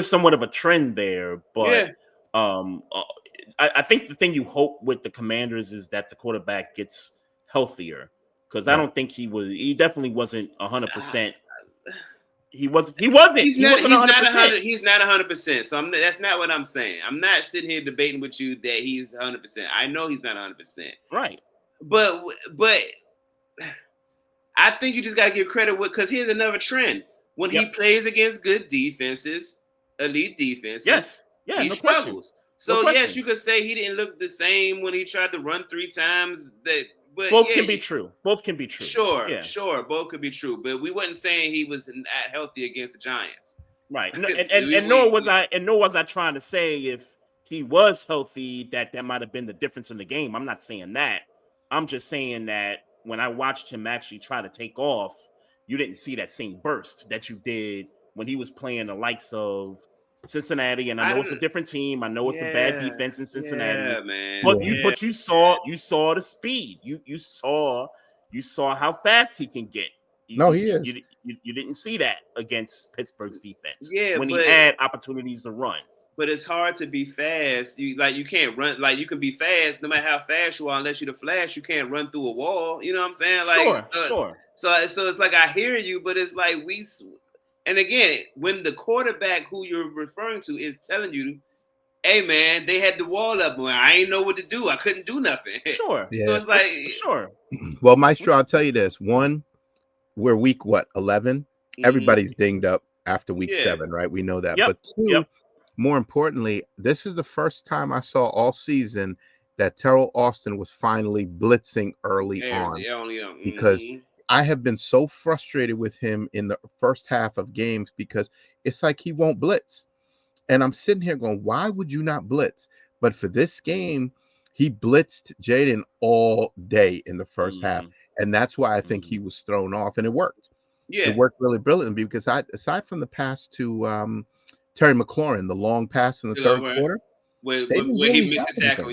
somewhat of a trend there, but Yeah. um uh, I think the thing you hope with the Commanders is that the quarterback gets healthier, because I Right. don't think he definitely wasn't 100%. He wasn't He's not 100%. He's not 100%. So that's not what I'm saying. I'm not sitting here debating with you that he's 100%. I know he's not 100%. Right. But I think you just got to give credit because here's another trend. When he plays against good defenses, elite defenses, Yes. Yeah, he no question. struggles. No So yes, question. you could say he didn't look the same when he tried to run 3 times. But Both can be true. Both can be true. Yeah. Sure, both could be true. But we wasn't saying he was not healthy against the Giants. Right. No, and nor was I trying to say if he was healthy that might have been the difference in the game. I'm not saying that. I'm just saying that when I watched him actually try to take off, you didn't see that same burst that you did when he was playing the likes of Cincinnati. And I know it's a different team. I know it's a bad defense in Cincinnati. Yeah, man. But you saw the speed. You saw how fast he can get. No, he is. You didn't see that against Pittsburgh's defense. Yeah, when he had opportunities to run. But it's hard to be fast. You can't run. Like, you can be fast no matter how fast you are, unless you're the Flash. You can't run through a wall. You know what I'm saying? Like, sure. So it's like I hear you, but it's like and again, when the quarterback who you're referring to is telling you, hey man, they had the wall up, man, I ain't know what to do. I couldn't do nothing. Sure. Yeah. So it's like sure. Well, Maestro, I'll tell you this. One, we're week 11? Everybody's dinged up after week 7, right? We know that. Yep. But 2, more importantly, this is the first time I saw all season that Terrell Austin was finally blitzing early on. Because I have been so frustrated with him in the first half of games because it's like he won't blitz. And I'm sitting here going, why would you not blitz? But for this game, he blitzed Jaden all day in the first half. And that's why I think he was thrown off. And it worked. Yeah. It worked really brilliantly because aside from the pass to Terry McLaurin, the long pass in the third quarter, where he missed the tackle,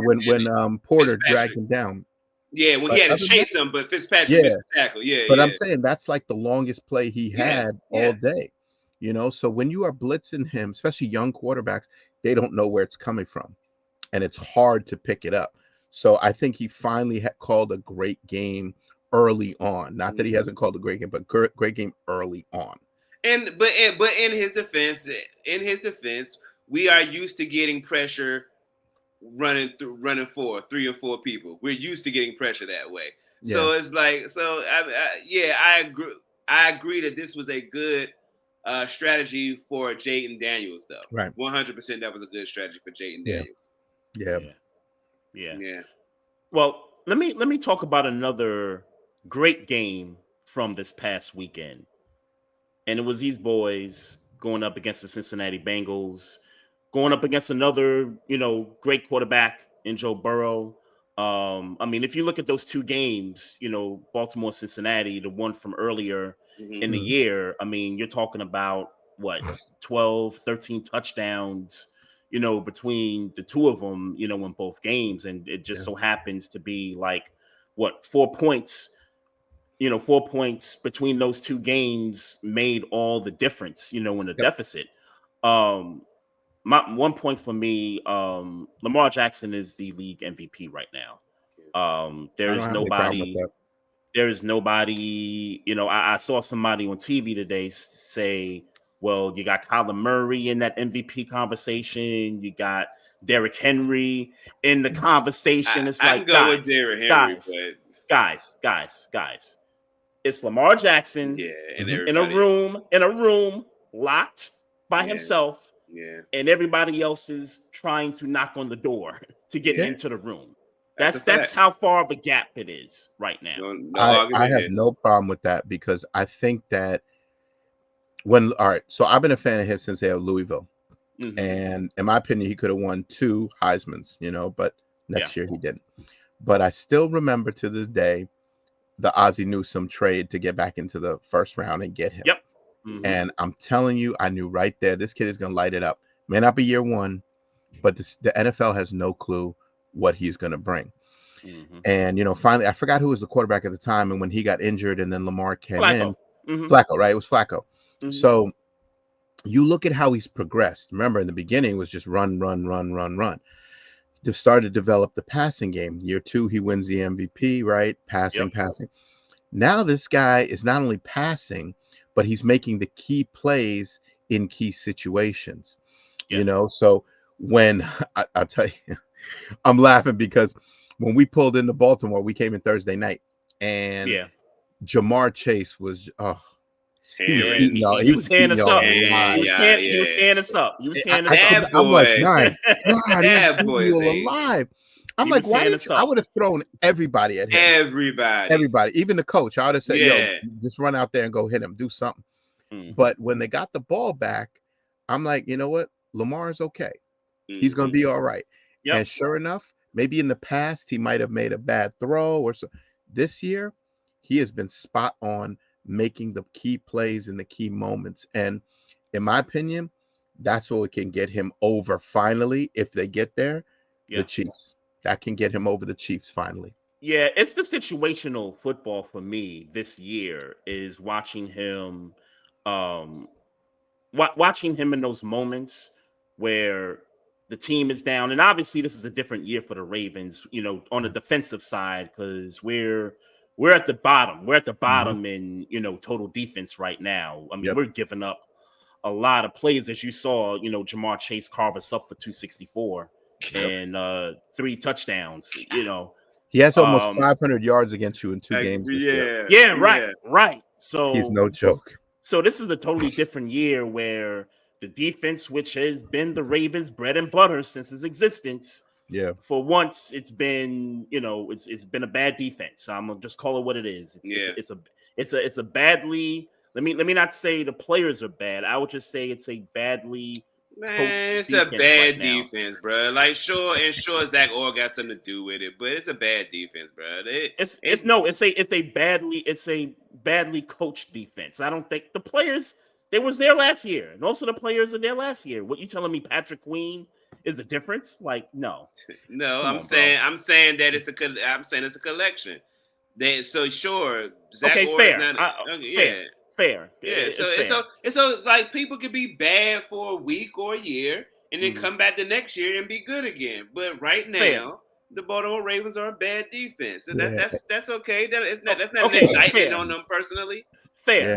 when Porter dragged him down. Yeah, when he had to chase him, but Fitzpatrick missed the tackle. But I'm saying that's like the longest play he had all day. So when you are blitzing him, especially young quarterbacks, they don't know where it's coming from, and it's hard to pick it up. So I think he finally called a great game early on. Not that he hasn't called a great game, but great game early on. But in his defense, we are used to getting pressure running 3 or 4 people. We're used to getting pressure that way. Yeah. So it's like, I agree that this was a good strategy for Jaden Daniels, though. Right. 100%, that was a good strategy for Jaden Daniels. Yeah. Well, let me talk about another great game from this past weekend. And it was these boys going up against the Cincinnati Bengals, going up against another, great quarterback in Joe Burrow. I mean, if you look at those two games, Baltimore, Cincinnati, the one from earlier in the year, I mean, you're talking about 12, 13 touchdowns, between the two of them, in both games. And it just so happens to be 4 points. 4 points between those two games made all the difference, in the deficit. My 1 point for me, Lamar Jackson is the league MVP right now. There is nobody, I saw somebody on TV today say, well, you got Kyler Murray in that MVP conversation. You got Derrick Henry in the conversation. It's I can go with Derrick Henry, guys. It's Lamar Jackson in a room locked by himself Yeah. and everybody else is trying to knock on the door to get into the room. That's how far of a gap it is right now. No I argument have here. no problem with that because I think that so I've been a fan of his since they have Louisville. Mhm. And in my opinion, he could have won 2 Heismans, but next year he didn't. But I still remember to this day the Ozzie Newsome trade to get back into the first round and get him. Yep. Mhm. And I'm telling you, I knew right there, this kid is going to light it up. May not be year 1, but the NFL has no clue what he's going to bring. Mhm. And, finally, I forgot who was the quarterback at the time. And when he got injured and then Lamar came Flacco. in, Mhm. Flacco, right? It was Flacco. Mhm. So you look at how he's progressed. Remember, in the beginning, it was just run. They started to develop the passing game. Year 2, he wins the MVP, right? Passing. Now this guy is not only passing, but he's making the key plays in key situations. So when I'll tell you, I'm laughing because when we pulled into Baltimore, we came in Thursday night, and Jamar Chase was Tearing. He was tearing us up. alive. He was tearing us up. That I'm like, boy. my God, That he's boy eating is you a- alive. I'm He like, was why tearing didn't us you? I up. would have thrown everybody at him. Everybody, even the coach. I would have said, yo, just run out there and go hit him, do something. But when they got the ball back, I'm like, you know what? Lamar's okay. He's going to be all right. Yep. And sure enough, maybe in the past, he might have made a bad throw or so. This year, he has been spot on making the key plays in the key moments. And in my opinion, that's what can get him over finally. If they get there, the Chiefs. That can get him over the Chiefs finally. Yeah, it's the situational football for me this year is watching him watching him in those moments where the team is down. And obviously this is a different year for the Ravens, on the defensive side, because we're at the bottom. We're at the bottom in, total defense right now. I mean, we're giving up a lot of plays, as you saw, Jamar Chase carve us up for 264 and 3 touchdowns, He has almost 500 yards against you in 2 games this year. Yeah, right. So he's no joke. So this is a totally different year where the defense, which has been the Ravens' bread and butter since its existence, for once it's been, it's been a bad defense. I'm gonna just call it what it is. It's a badly. Let me not say the players are bad. I would just say it's a badly. Man, it's a bad defense, bro. Like, sure, Zach Orr got something to do with it, but it's a bad defense, bro. It's a badly coached defense. I don't think the players they was there last year. Most of the players are there last year. What you telling me, Patrick Queen is the difference? Like, no. I'm saying that it's a collection. So sure, Zach Orr fair. is not. Fair. Yeah, so like people could be bad for a week or a year and then come back the next year and be good again. But right now, the Baltimore Ravens are a bad defense. So that's okay. That's not an indictment on them personally. Fair.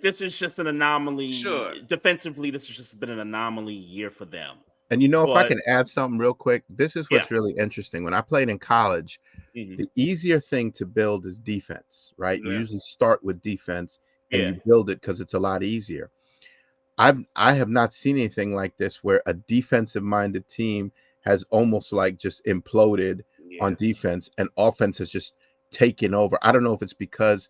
This is just an anomaly. Sure. Defensively, this has just been an anomaly year for them. And if I can add something real quick, this is what's really interesting. When I played in college, the easier thing to build is defense, right? You usually start with defense and you build it because it's a lot easier. I have not seen anything like this where a defensive-minded team has almost like just imploded on defense and offense has just taken over. I don't know if it's because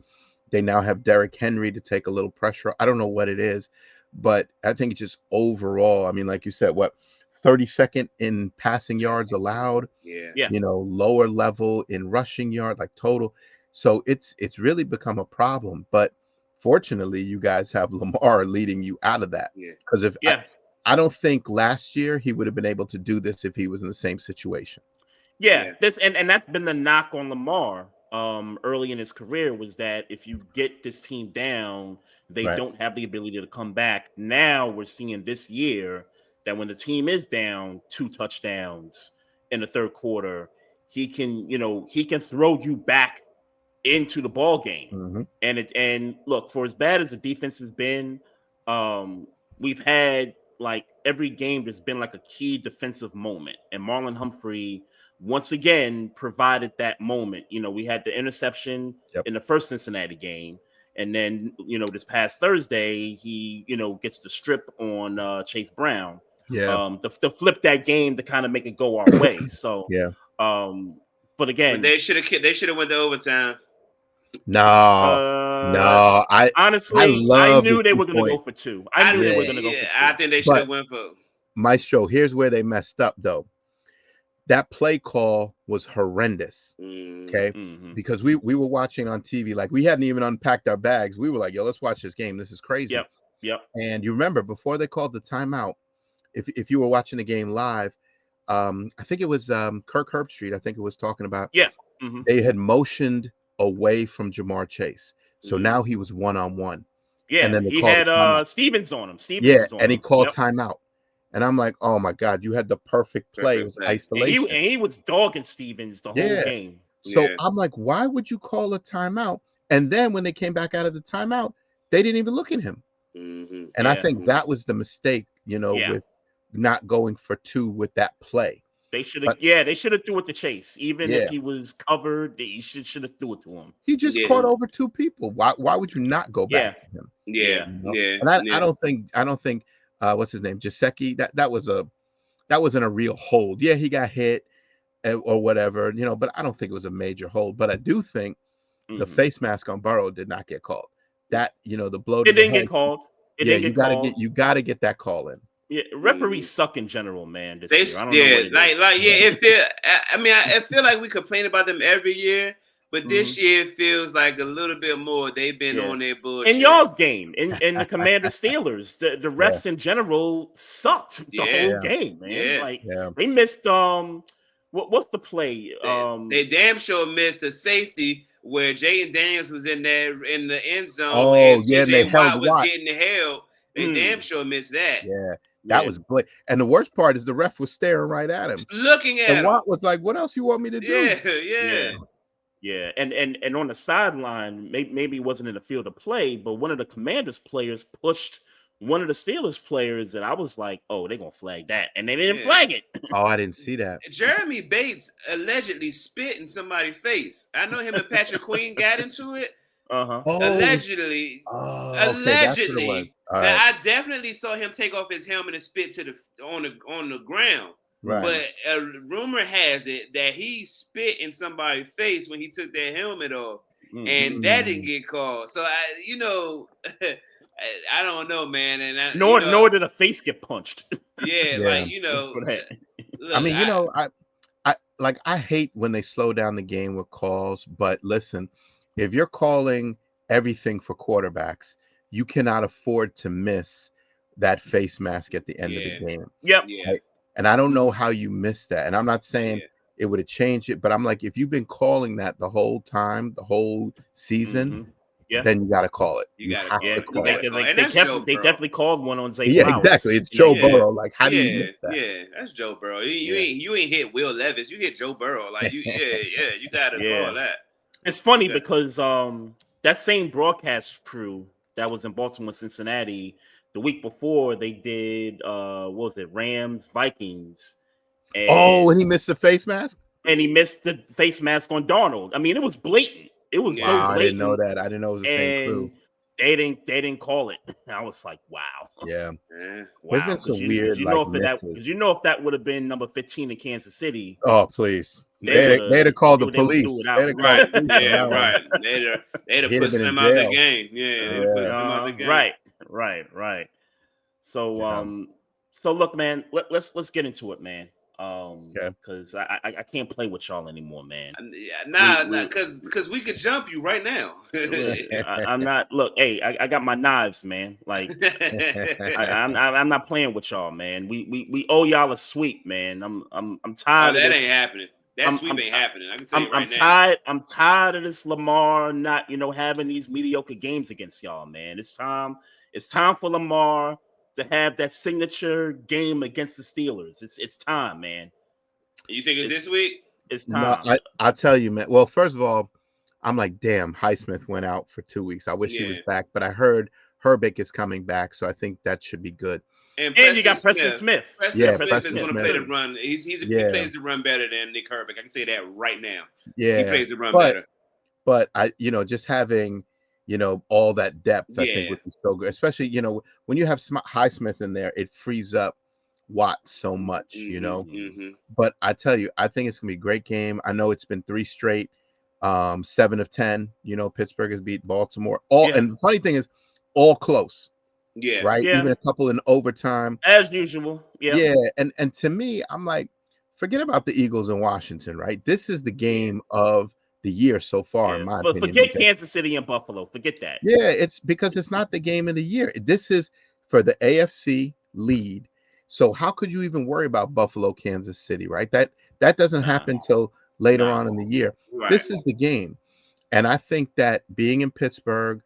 they now have Derrick Henry to take a little pressure. I don't know what it is, but I think it's just overall, I mean, like you said, 32nd in passing yards allowed, lower level in rushing yard, like total. So it's really become a problem. But fortunately, you guys have Lamar leading you out of that. Because I don't think last year he would have been able to do this if he was in the same situation. That's been the knock on Lamar early in his career, was that if you get this team down, they don't have the ability to come back. Now we're seeing this year that when the team is down 2 touchdowns in the third quarter, he can throw you back into the ball game. And look, for as bad as the defense has been, we've had like every game there's been like a key defensive moment, and Marlon Humphrey once again provided that moment. We had the interception in the first Cincinnati game, And then, this past Thursday, he, gets the strip on Chase Brown. Yeah. To flip that game to kind of make it go our way. So, Yeah. But again, But they should have went to overtime. No, I honestly, I knew they were going to go for 2. I knew they were going to go for 2. I think they should have went for. Maestro, here's where they messed up, though. That play call was horrendous. Okay, because we were watching on TV, like we hadn't even unpacked our bags. We were like, "Yo, let's watch this game. This is crazy." Yep. And you remember before they called the timeout, if you were watching the game live, I think it was Kirk Herbstreit. I think it was talking about. Yeah. They had motioned away from Jamar Chase, so now he was 1-on-1. Yeah, and then he had Stevens on him. He called timeout. And I'm like, oh my God, you had the perfect play. It was isolation. And he was dogging Stevens the whole game. So I'm like, why would you call a timeout? And then when they came back out of the timeout, they didn't even look at him. And I think that was the mistake, with not going for 2 with that play. They should have, they should have threw it to Chase. Even if he was covered, they should have threw it to him. He just caught over 2 people. Why would you not go back to him? And I don't think what's his name, Jaceki, that wasn't a real hold. Yeah, he got hit or whatever, but I don't think it was a major hold. But I do think the face mask on Burrow did not get called. That the blow. It didn't get called. You gotta get that call in. Yeah, referees suck in general, man. This year. I don't know I feel like we complain about them every year, but this year it feels like a little bit more. They've been on their bullshit. In y'all's game, in the Commander Steelers, the refs in general sucked the whole game, man. They missed what's the play? They damn sure missed the safety where Jaden Daniels was in there in the end zone and TJ Watt was getting held. They damn sure missed that. That was blatant. And the worst part is the ref was staring right at him. Looking at him. And Watt was like, what else you want me to do? Yeah. And on the sideline, maybe it wasn't in the field of play, but one of the Commanders players pushed one of the Steelers players, and I was like, oh, they're going to flag that. And they didn't flag it. Oh, I didn't see that. Jeremy Bates allegedly spit in somebody's face. I know him and Patrick Queen got into it. Allegedly. Allegedly. I definitely saw him take off his helmet and spit on the ground. Right. But a rumor has it that he spit in somebody's face when he took their helmet off, and that didn't get called. So I don't know, man. And nor did a face get punched. Look, I mean, I hate when they slow down the game with calls. But listen, if you're calling everything for quarterbacks, you cannot afford to miss that face mask at the end of the game. Yep. And I don't know how you missed that. And I'm not saying it would have changed it, but I'm like, if you've been calling that the whole time, the whole season, then you got to call it. You got to call it. They definitely called one on Zay Flowers. Yeah, exactly. It's Joe Burrow. Like, how do you miss that? Yeah, that's Joe Burrow. You ain't hit Will Levis. You hit Joe Burrow. Like, you got to call that. It's funny because that same broadcast crew that was in Baltimore, Cincinnati, the week before they did what was it, Rams, Vikings. And he missed the face mask? And he missed the face mask on Darnold. I mean, it was blatant. It was so blatant. I didn't know that. I didn't know it was the same crew. They didn't call it. I was like, wow. Yeah. Wow. There's been some weird Because if that would have been number 15 in Kansas City. Oh, please. They'd have called the police. Right. They'd have pushed them out the game. Right. So so look, man, let's get into it, man. Because I can't play with y'all anymore, man. Because we could jump you right now. I'm not. Look, hey, I got my knives, man. Like I'm not playing with y'all, man. We owe y'all a sweep, man. I'm tired. That ain't happening. That sweep ain't happening. I can tell you right now. I'm tired of this Lamar not having these mediocre games against y'all, man. It's time for Lamar to have that signature game against the Steelers. It's time, man. You think it's this week? It's time. No, I'll tell you, man. Well, first of all, I'm like, damn, Highsmith went out for 2 weeks. I wish he was back, but I heard Herbick is coming back, so I think that should be good. And you got Preston Smith. Preston Smith is going to play the run. He plays the run better than Nick Herbick. I can tell you that right now. Yeah, he plays the run better. But I, just having all that depth, I think Yeah. would be so good. Especially, when you have Highsmith in there, it frees up Watt so much, Mm-hmm. But I tell you, I think it's gonna be a great game. I know it's been 3 straight, 7 of 10. Pittsburgh has beat Baltimore. And the funny thing is, all close, Yeah. right? Yeah. Even a couple in overtime. As usual. Yeah. And to me, I'm like, forget about the Eagles in Washington, right? This is the game of the year so far, in my opinion. Forget Kansas City and Buffalo. Forget that. Yeah, it's because it's not the game of the year. This is for the AFC lead. So how could you even worry about Buffalo, Kansas City, right? That doesn't happen till later on in the year. Right. This is the game. And I think that being in Pittsburgh,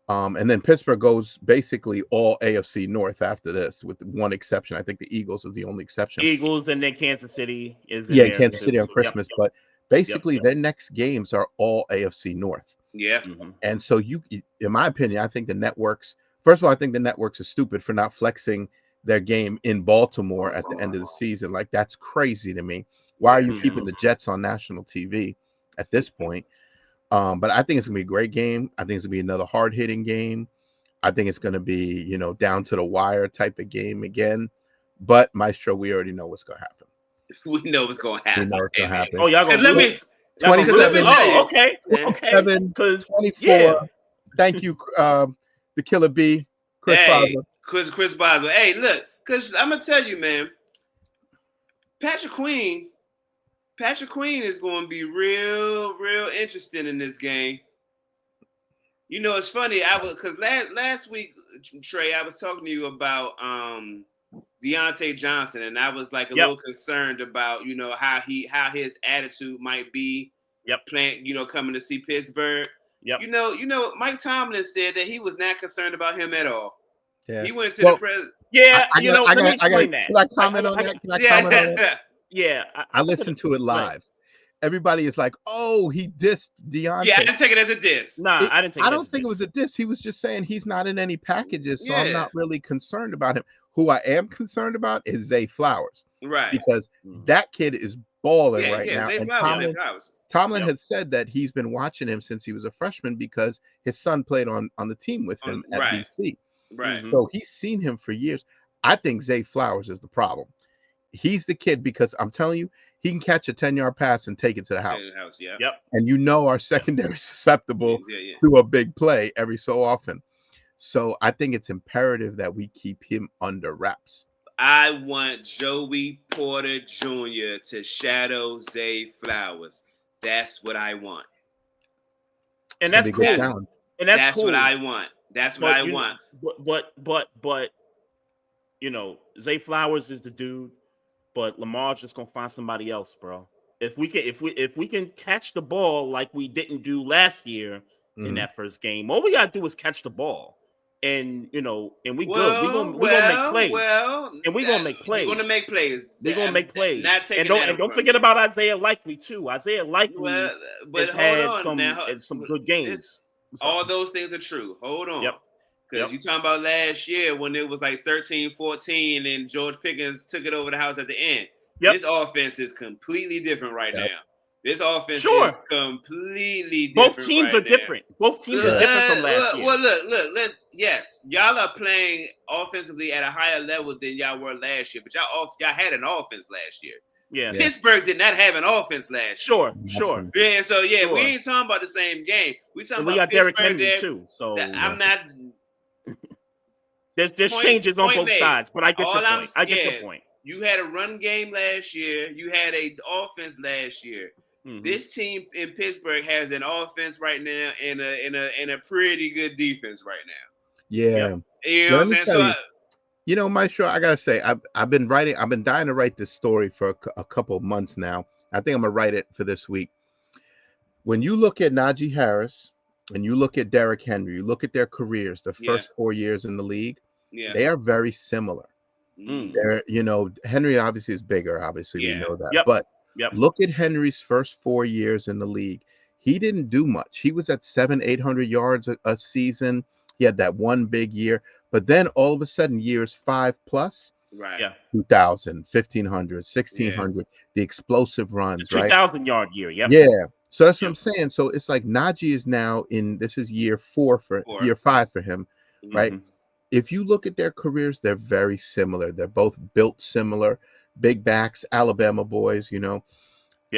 and then Pittsburgh goes basically all AFC North after this, with one exception. I think the Eagles is the only exception. Eagles, and then Kansas City is in there Kansas too. City on Christmas. But basically, their next games are all AFC North. Yeah. And so in my opinion, I think the networks, first of all, I think the networks are stupid for not flexing their game in Baltimore at the end of the season. Like, that's crazy to me. Why are you keeping the Jets on national TV at this point? But I think it's gonna be a great game. I think it's gonna be another hard-hitting game. I think it's gonna be, down to the wire type of game again. But Maestro, we already know what's gonna happen. We know what's gonna We happen. know what's gonna happen. Oh, y'all gonna Let me- lose? Y'all gonna 27. lose? Oh, okay. 27, Because 24. Thank you, the Killer B, Chris Boswell. Chris Boswell. Hey, look, because I'm gonna tell you, man, Patrick Queen is going to be real interesting in this game. It's funny. Because last week, Trey, I was talking to you about Deontay Johnson, and I was like a little concerned about how his attitude might be. Playing, coming to see Pittsburgh. Mike Tomlin said that he was not concerned about him at all. Yeah. He went to the president. Yeah, let me explain that. Can I comment on that? Can I comment on that? Yeah. I listened to it live. Right. Everybody is like, "Oh, he dissed Deontay." Yeah, I didn't take it as a diss. Nah, I didn't take it I don't think it was a diss. He was just saying he's not in any packages, so I'm not really concerned about him. Who I am concerned about is Zay Flowers. Right. Because that kid is balling right now. Zay And Flowers. Tomlin had said that he's been watching him since he was a freshman because his son played on the team with him at BC. Right. So he's seen him for years. I think Zay Flowers is the problem. He's the kid because I'm telling you, he can catch a 10-yard pass and take it to the house. And our secondary is susceptible to a big play every so often. So I think it's imperative that we keep him under wraps. I want Joey Porter Jr. to shadow Zay Flowers. That's what I want. And that's cool. And that's cool. What I want. That's what I want. But Zay Flowers is the dude, but Lamar's just gonna find somebody else, bro. If we can catch the ball like we didn't do last year in that first game, all we gotta do is catch the ball. And and we good. We're gonna make plays. We're gonna make plays. We're gonna make plays. We're gonna make plays. And don't forget about Isaiah Likely too. Isaiah Likely has had some good games. All those things are true. Hold on. Because you're talking about last year when it was like 13-14 and George Pickens took it over the house at the end. This offense is completely different right now. This offense is completely different. Both teams are different. Both teams are different from last year. Well, look. Y'all are playing offensively at a higher level than y'all were last year, but y'all had an offense last year. Yeah. Pittsburgh did not have an offense last year. Sure. Yeah, so we ain't talking about the same game. We got Derrick Henry too. So I'm not. There's changes on both sides, but I get your point. I get your point. You had a run game last year. You had an offense last year. Mm-hmm. This team in Pittsburgh has an offense right now and a pretty good defense right now. Yeah. You know what I'm saying? So Maestro, I gotta say, I've been dying to write this story for a couple of months now. I think I'm gonna write it for this week. When you look at Najee Harris and you look at Derrick Henry, you look at their careers, the first 4 years in the league, they are very similar. They're, Henry obviously is bigger, obviously we know that. But look at Henry's first 4 years in the league. He didn't do much. He was at 700-800 yards a season. He had that one big year, but then all of a sudden years 5+, 2,000, 1,500, 1,600, the explosive runs, the 2,000 yard year. Yeah. So that's what I'm saying. So it's like Najee is now this is year 5 for him, right? Mhm. If you look at their careers, they're very similar. They're both built similar, big backs, Alabama boys, Yeah.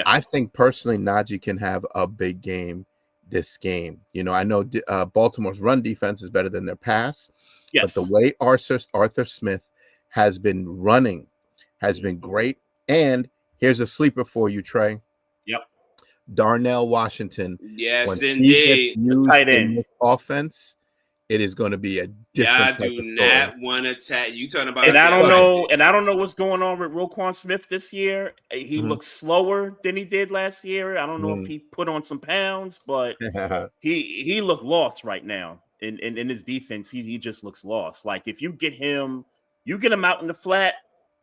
I think personally Najee can have a big game this game. I know Baltimore's run defense is better than their pass, but the Yes. way Arthur Smith has been running has been great. And here's a sleeper for you, Trey. Yep. Darnell Washington. When Yes, he gets indeed. The used tight in end. this offense, it is going to be a different Y'all type do of story. not want to attack. You talking about? And I don't like know. this. And I don't know what's going on with Roquan Smith this year. He Mhm. looks slower than he did last year. I don't know if he put on some pounds, but he looked lost right now in his defense. He just looks lost. Like if you get him out in the flat,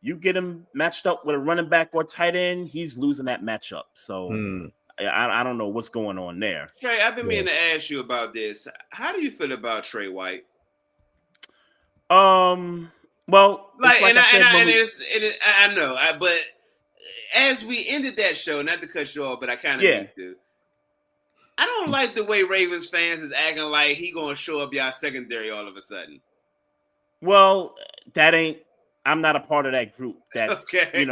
you get him matched up with a running back or tight end, he's losing that matchup. So I don't know what's going on there. Trey, I've been meaning to ask you about this. How do you feel about Trey White? Well, Like, it's I said, I know, but as we ended that show, not to cut you off, but I kind of need to. I don't like the way Ravens fans is acting like he gonna show up y'all secondary all of a sudden. Well, I'm not a part of that group. That's okay.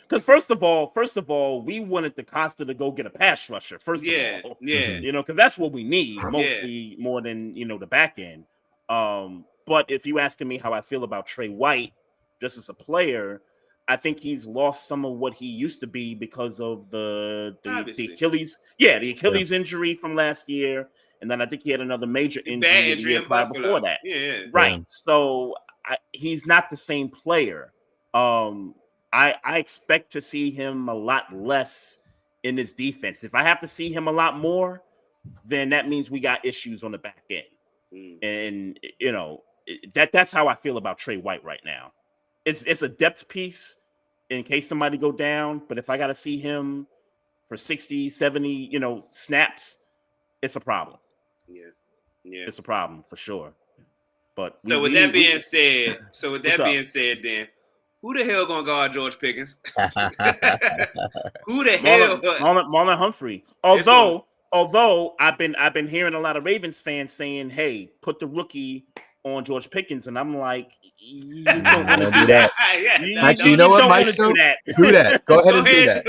Because first of all, we wanted the Costa to go get a pass rusher. First of all, because that's what we need mostly more than the back end. But if you asking me how I feel about Trey White, just as a player, I think he's lost some of what he used to be because of the Achilles. Yeah, the Achilles injury from last year. And then I think he had another major injury the year before that. Yeah. Right. So he's not the same player. I expect to see him a lot less in this defense. If I have to see him a lot more, then that means we got issues on the back end. And that's how I feel about Trey White right now. It's a depth piece in case somebody go down, but if I got to see him for 60, 70, snaps, it's a problem. Yeah. It's a problem for sure. But with that being said, then who the hell gonna guard George Pickens? Who the hell? Marlon Humphrey. Although I've been hearing a lot of Ravens fans saying, "Hey, put the rookie on George Pickens," and I'm like, you don't want to do that. Actually, you know what, Mike? Do that. Go ahead and do that.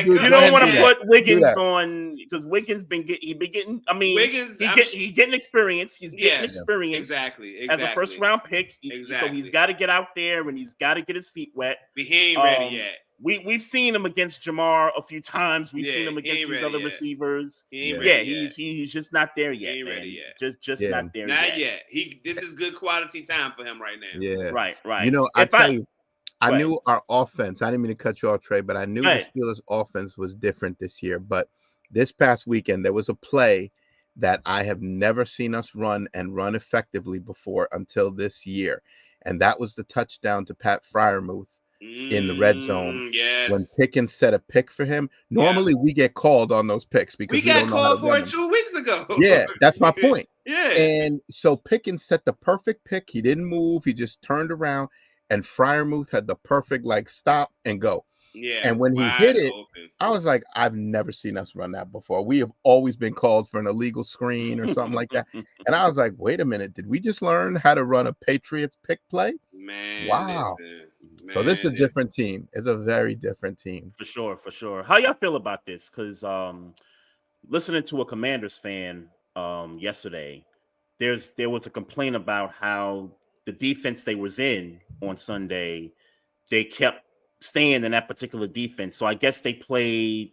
You don't want to put Wiggins on because Wiggins been getting. I mean, Wiggins, he's getting experience. He's getting experience exactly as a first round pick. So he's got to get out there and he's got to get his feet wet. But he ain't ready yet. We've seen him against Jamar a few times. We've seen him against these other receivers. He's just not there yet. He ain't ready yet. Just not there yet. Not yet. This is good quality time for him right now. Yeah. Right. I tell you, I knew our offense. I didn't mean to cut you off, Trey, but I knew the Steelers' offense was different this year. But this past weekend, there was a play that I have never seen us run effectively before until this year, and that was the touchdown to Pat Freiermuth in the red zone. When Pickens set a pick for him. Normally we get called on those picks because we got called for it 2 weeks ago. Yeah, that's my point. And so Pickens set the perfect pick. He didn't move. He just turned around, and Freiermuth had the perfect stop and go. Yeah. And when he hit it, I was like, I've never seen us run that before. We have always been called for an illegal screen or something like that. And I was like, wait a minute, did we just learn how to run a Patriots pick play? Man, wow. So this is a different team. It's a very different team. For sure. How y'all feel about this? Because listening to a Commanders fan yesterday, there was a complaint about how the defense they was in on Sunday, they kept staying in that particular defense. So I guess they played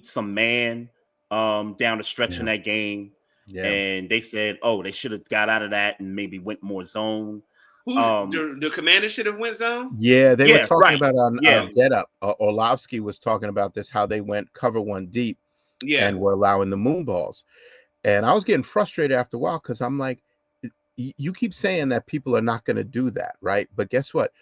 some man down the stretch in that game. Yeah. And they said, they should have got out of that and maybe went more zone. The Commanders should have went zone? Yeah, they were talking about on Get Up. Orlovsky was talking about this, how they went cover one deep and were allowing the moon balls. And I was getting frustrated after a while because I'm like, you keep saying that people are not going to do that, right? But guess what?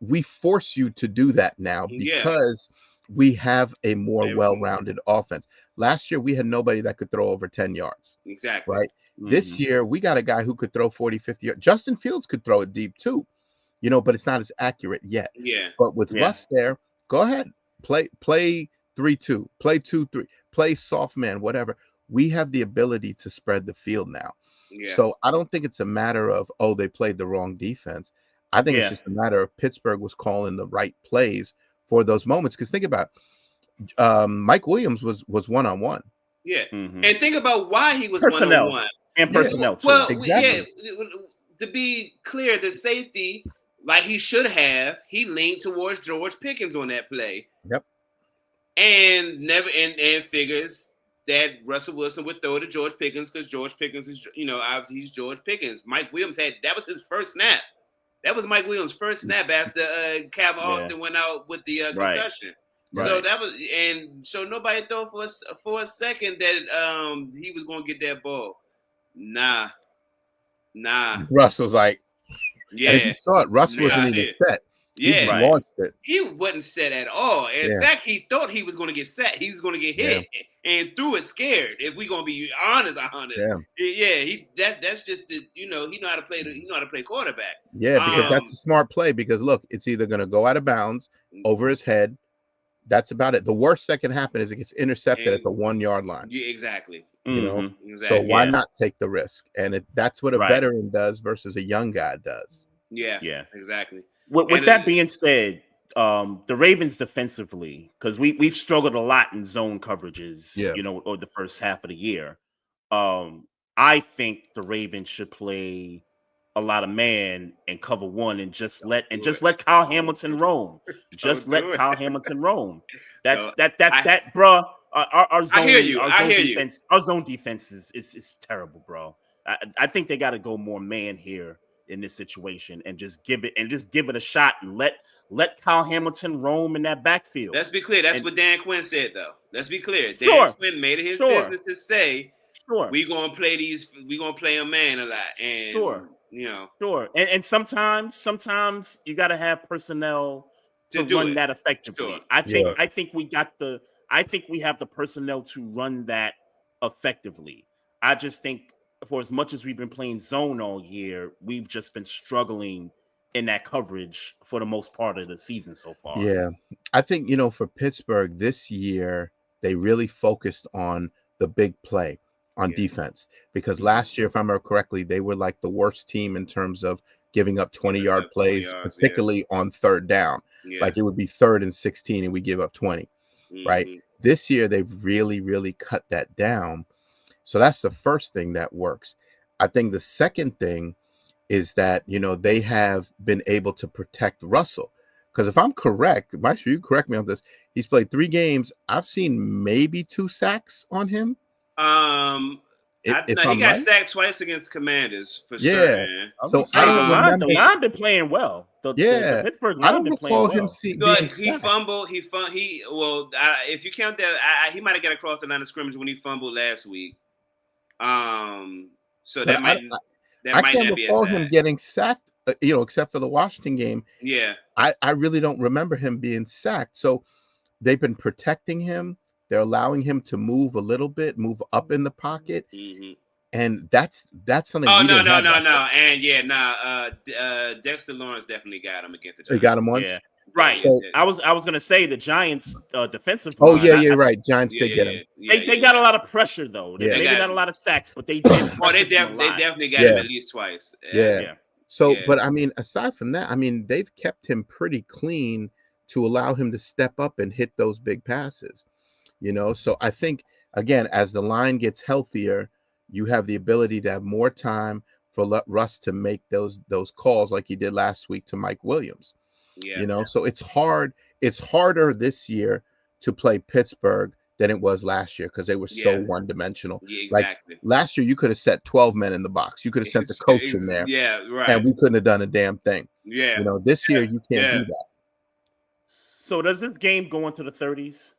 We force you to do that now because we have a more well-rounded offense. Last year, we had nobody that could throw over 10 yards. Exactly. Right? Mm-hmm. This year, we got a guy who could throw 40, 50 yards. Justin Fields could throw it deep too, but it's not as accurate yet. Yeah. But with Russ there, go ahead. Play 3-2, play 2-3, play soft man, whatever. We have the ability to spread the field now. Yeah. So I don't think it's a matter of, oh, they played the wrong defense. I think it's just a matter of Pittsburgh was calling the right plays for those moments. Because think about it, Mike Williams was one-on-one. Yeah. Mhm. And think about why he was Personnel. one-on-one. And personnel too. Well, Exactly. to be clear, the safety, like he should have, he leaned towards George Pickens on that play. Yep. And and figures that Russell Wilson would throw to George Pickens because George Pickens is, obviously he's George Pickens. Mike Williams that was his first snap. That was Mike Williams' first snap after Calvin Austin went out with the concussion. Right. So that was, and so nobody thought for a second that he was going to get that ball. Nah. Russ was like, Yeah. and if you saw it, Russ wasn't even set. He just launched it. He wasn't set at all. In fact, he thought he was going to get set. He was going to get hit and threw it scared. If we're going to be honest. That's just the, he know how to play quarterback. Yeah, because that's a smart play. Because look, it's either going to go out of bounds over his head. That's about it. The worst that can happen is it gets intercepted at the 1 yard line. Yeah, exactly. Exactly. So why not take the risk? And that's what a veteran does versus a young guy does. Yeah, exactly. With that being said, the Ravens defensively, because we've struggled a lot in zone coverages, or the first half of the year. I think the Ravens should play a lot of man and cover one and just let Kyle Hamilton roam. Just let Kyle Hamilton roam. Bro. Our zone, I hear you. Our zone defense is terrible, bro. I think they got to go more man here in this situation and just give it a shot and let Kyle Hamilton roam in that backfield. Let's be clear. That's what Dan Quinn said, though. Let's be clear. Dan Quinn made it his business to say, we're gonna play a man a lot. And And sometimes you gotta have personnel to run that effectively. I think we have the personnel to run that effectively. I just think for as much as we've been playing zone all year, we've just been struggling in that coverage for the most part of the season so far. Yeah. I think, for Pittsburgh this year, they really focused on the big play on defense, because last year, if I remember correctly, they were like the worst team in terms of giving up 20-yard plays, particularly on third down. Like it would be 3rd and 16 and we give up 20, right? This year, they've really, really cut that down. So that's the first thing that works. I think the second thing is that, they have been able to protect Russell. Because if I'm correct, Maestro, you correct me on this, he's played 3 games. I've seen maybe 2 sacks on him. He got sacked twice against the Commanders for sure. Man. So I don't remember. The line been playing well. The Pittsburgh line been playing well. He fumbled. If you count that, he might have got across the line of scrimmage when he fumbled last week. So that might not be a sack. I can't recall him getting sacked, except for the Washington game. Yeah. I really don't remember him being sacked. So they've been protecting him. They're allowing him to move a little bit, move up in the pocket. And that's something. Oh, no. And Dexter Lawrence definitely got him against the Giants. They got him once? Yeah. Right. So, I was going to say the Giants defensive line. Oh, yeah, right. Giants did get him. They got a lot of pressure, though. They got a lot of sacks, but they did. They definitely got him at least twice. Yeah. So, but I mean, aside from that, I mean, they've kept him pretty clean to allow him to step up and hit those big passes. So I think, again, as the line gets healthier, you have the ability to have more time for Russ to make those calls like he did last week to Mike Williams. So it's hard. It's harder this year to play Pittsburgh than it was last year because they were so one-dimensional. Yeah, exactly. Like last year, you could have set 12 men in the box. You could have sent the coach in there. Yeah, right. And we couldn't have done a damn thing. Yeah. This year, you can't do that. So does this game go into the 30s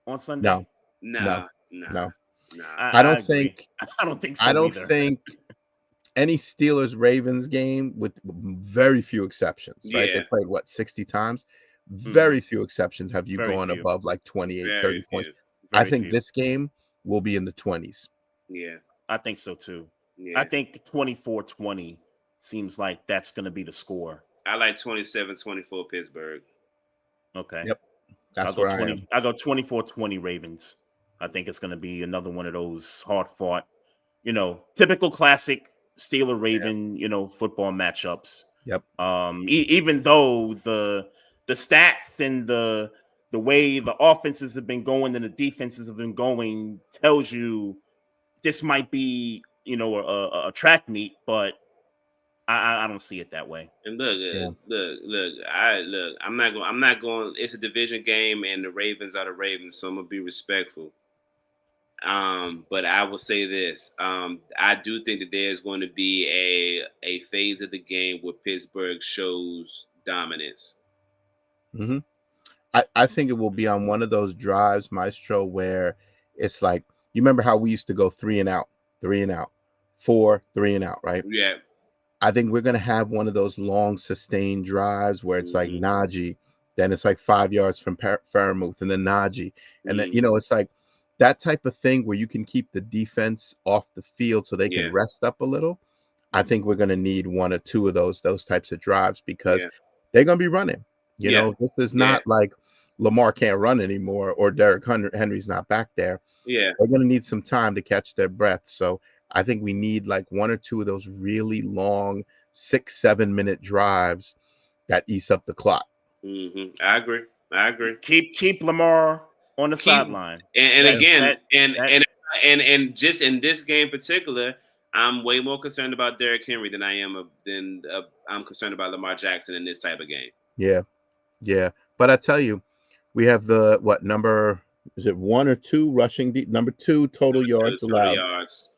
on Sunday? No. I don't think so. I don't think any Steelers-Ravens game, with very few exceptions, right? They played 60 times. Very few exceptions have you gone above like 28, 30 points. I think this game will be in the 20s. Yeah. I think so too. Yeah. I think 24-20 seems like that's going to be the score. I like 27-24 Pittsburgh. Okay. Yep. That's where I am. I go 24-20 Ravens. I think it's going to be another one of those hard fought, typical classic Steeler Raven, football matchups. Yep. Even though the stats and the way the offenses have been going and the defenses have been going tells you this might be, a track meet, but I don't see it that way. And look. I'm not going. It's a division game, and the Ravens are the Ravens, so I'm gonna be respectful. But I will say this: I do think that there's going to be a phase of the game where Pittsburgh shows dominance. Mm-hmm. I think it will be on one of those drives, Maestro, where it's like, you remember how we used to go 3 and out, 4, 3 and out, right? Yeah. I think we're going to have one of those long sustained drives where it's like Najee, then it's like 5 yards from Fairmouth, and then Najee. And then, it's like that type of thing where you can keep the defense off the field so they can rest up a little. I think we're going to need one or two of those types of drives because they're going to be running. This is not like Lamar can't run anymore or Derrick Henry's not back there. Yeah. They're going to need some time to catch their breath. So I think we need like one or two of those really long 6-7 minute drives that ease up the clock. I agree. Keep Lamar on the sideline. And just in this game in particular, I'm way more concerned about Derrick Henry than I'm concerned about Lamar Jackson in this type of game. Yeah. But I tell you, we have the number, is it 1 or 2 rushing deep? Number 2 total yards allowed.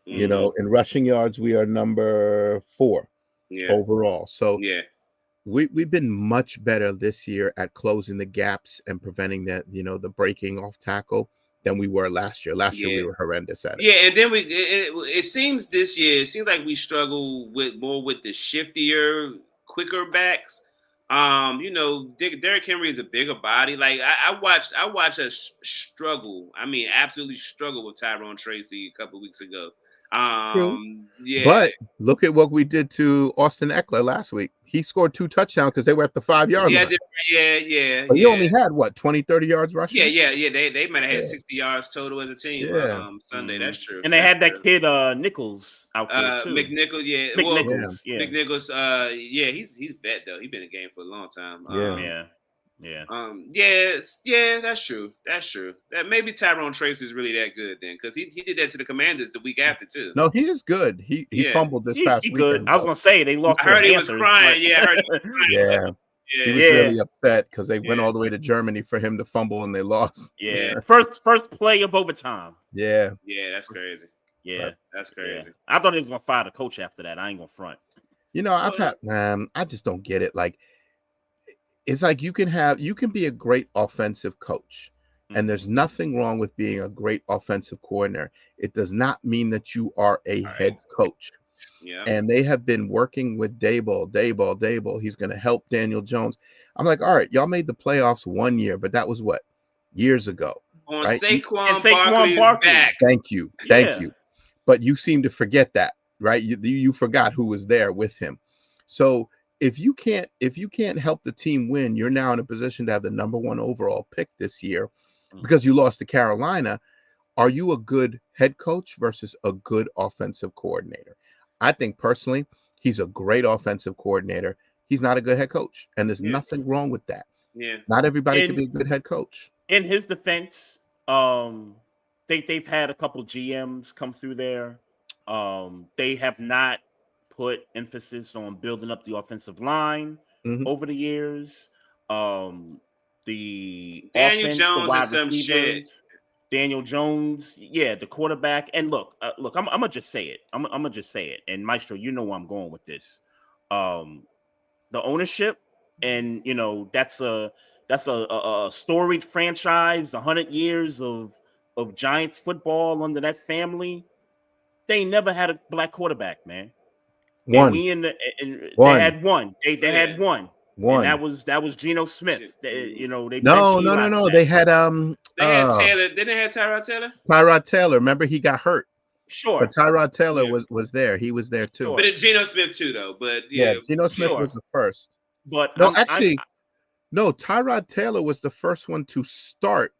In rushing yards, we are number 4 overall. So we've been much better this year at closing the gaps and preventing that, the breaking off tackle than we were last year. Last year we were horrendous at it. Yeah, and then it seems this year, it seems like we struggle with the shiftier, quicker backs. Derrick Henry is a bigger body. Like I watched us struggle. I mean, absolutely struggle with Tyrone Tracy a couple of weeks ago. But look at what we did to Austin Eckler last week. He scored 2 touchdowns because they were at the 5-yard line. But he only had 20-30 yards rushing. They might have had 60 yards total as a team Sunday. That's true. And they had that kid Nichols out there too. McNichols, McNichols, he's vet though. He's been in the game for a long time. That's true. That maybe Tyrone Tracy is really that good then, because he did that to the Commanders the week after too. No, he is good. He fumbled this past week. Good. I was gonna say they lost. I heard he was crying. I heard he was crying. He was really upset because they went all the way to Germany for him to fumble and they lost. First play of overtime. That's crazy. That's crazy. I thought he was gonna fire the coach after that. I ain't gonna front. I just don't get it. Like, it's like you can be a great offensive coach, and there's nothing wrong with being a great offensive coordinator. It does not mean that you are a head coach. Yeah. And they have been working with Daboll. He's going to help Daniel Jones. I'm like, all right, y'all made the playoffs 1 year, but that was what? Years ago. Right? Saquon Barkley is back. Thank you. But you seem to forget that, right? You forgot who was there with him. So if you can't help the team win, you're now in a position to have the number 1 overall pick this year because you lost to Carolina. Are you a good head coach versus a good offensive coordinator? I think personally, he's a great offensive coordinator. He's not a good head coach, and there's nothing wrong with that. Yeah, not everybody can be a good head coach. In his defense, they've had a couple GMs come through there. They have not put emphasis on building up the offensive line over the years. The Daniel offense, Jones the wide and some receivers, shit. Daniel Jones, the quarterback. And look, I'm gonna just say it. I'm gonna just say it. And Maestro, you know where I'm going with this. The ownership, and that's a storied franchise, 100 years of Giants football under that family. They never had a black quarterback, man. They had one. They had one. And that was Geno Smith. No. They had Taylor. Didn't they have Tyrod Taylor? Tyrod Taylor. Remember, he got hurt. Sure. But Tyrod Taylor was there. He was there too. But Geno Smith too, though. But Geno Smith was the first. But No, Tyrod Taylor was the first one to start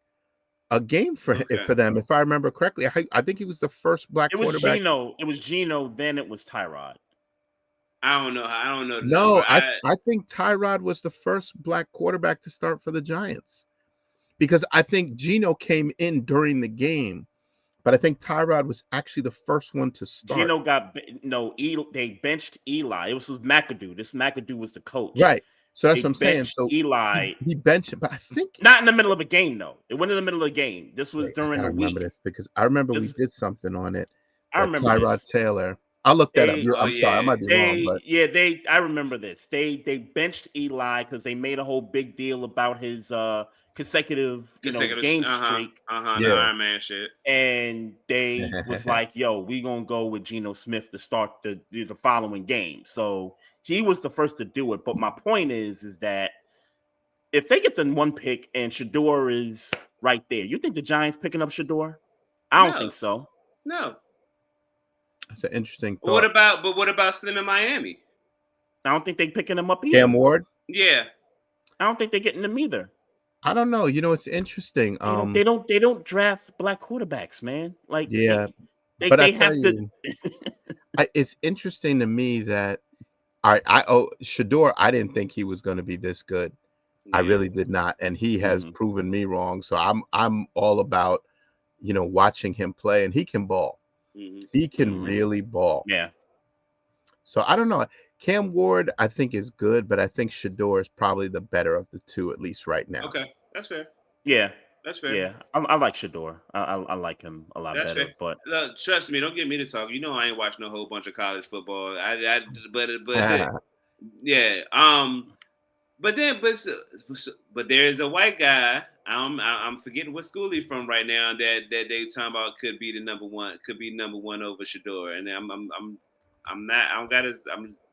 a game for them, if I remember correctly. I think he was the first black quarterback. It was Geno, then it was Tyrod. I don't know. No, I think Tyrod was the first black quarterback to start for the Giants, because I think Geno came in during the game, but I think Tyrod was actually the first one to start. Geno they benched Eli. It was McAdoo. This McAdoo was the coach. Right. So that's what I'm saying. So Eli, he benched him, but I think not in the middle of a game though. It went in the middle of the game. This was during the week. I remember this because I remember we did something on it. I remember Tyrod Taylor. I'll look that up. I'm sorry, I might be wrong, but I remember this. They benched Eli because they made a whole big deal about his consecutive game streak. The Iron Man shit. And they was like, "Yo, we gonna go with Geno Smith to start the following game." So he was the first to do it. But my point is that if they get the one pick and Shador is right there, you think the Giants picking up Shador? I don't think so. No. That's an interesting thought. What about Slim in Miami? I don't think they picking him up either. Cam Ward? Yeah. I don't think they're getting them either. I don't know. It's interesting. They don't draft black quarterbacks, man. Like yeah, but they have to. It's interesting to me that Shador. I didn't think he was going to be this good. Yeah. I really did not, and he has proven me wrong. So I'm all about watching him play, and he can ball. He can really ball. Yeah. So I don't know. Cam Ward, I think, is good, but I think Shador is probably the better of the two, at least right now. Okay, that's fair. Yeah, that's fair. Yeah, I like Shador. I like him a lot better. Fair. But look, trust me, don't get me to talk. I ain't watching a whole bunch of college football. But there is a white guy. I'm forgetting what school he's from right now. That they talking about could be number one over Shador, and I'm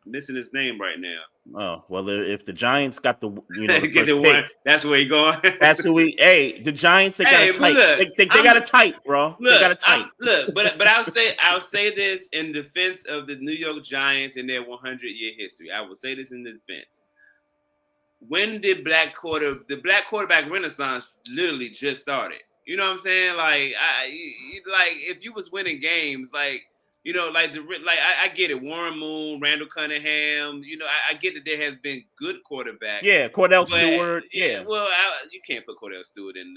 missing his name right now. Oh well, if the Giants got the get first the pick, one, that's where he going. That's who we. Hey, the Giants they got it tight. Look, they got it tight, bro. They got it tight. But I'll say this in defense of the New York Giants and their 100-year history. I will say this in defense. When did the black quarterback renaissance literally just started? You know what I'm saying? Like if you was winning games, I get it. Warren Moon, Randall Cunningham. I get that there has been good quarterbacks. Yeah, Cordell Stewart. Yeah. Well, you can't put Cordell Stewart in.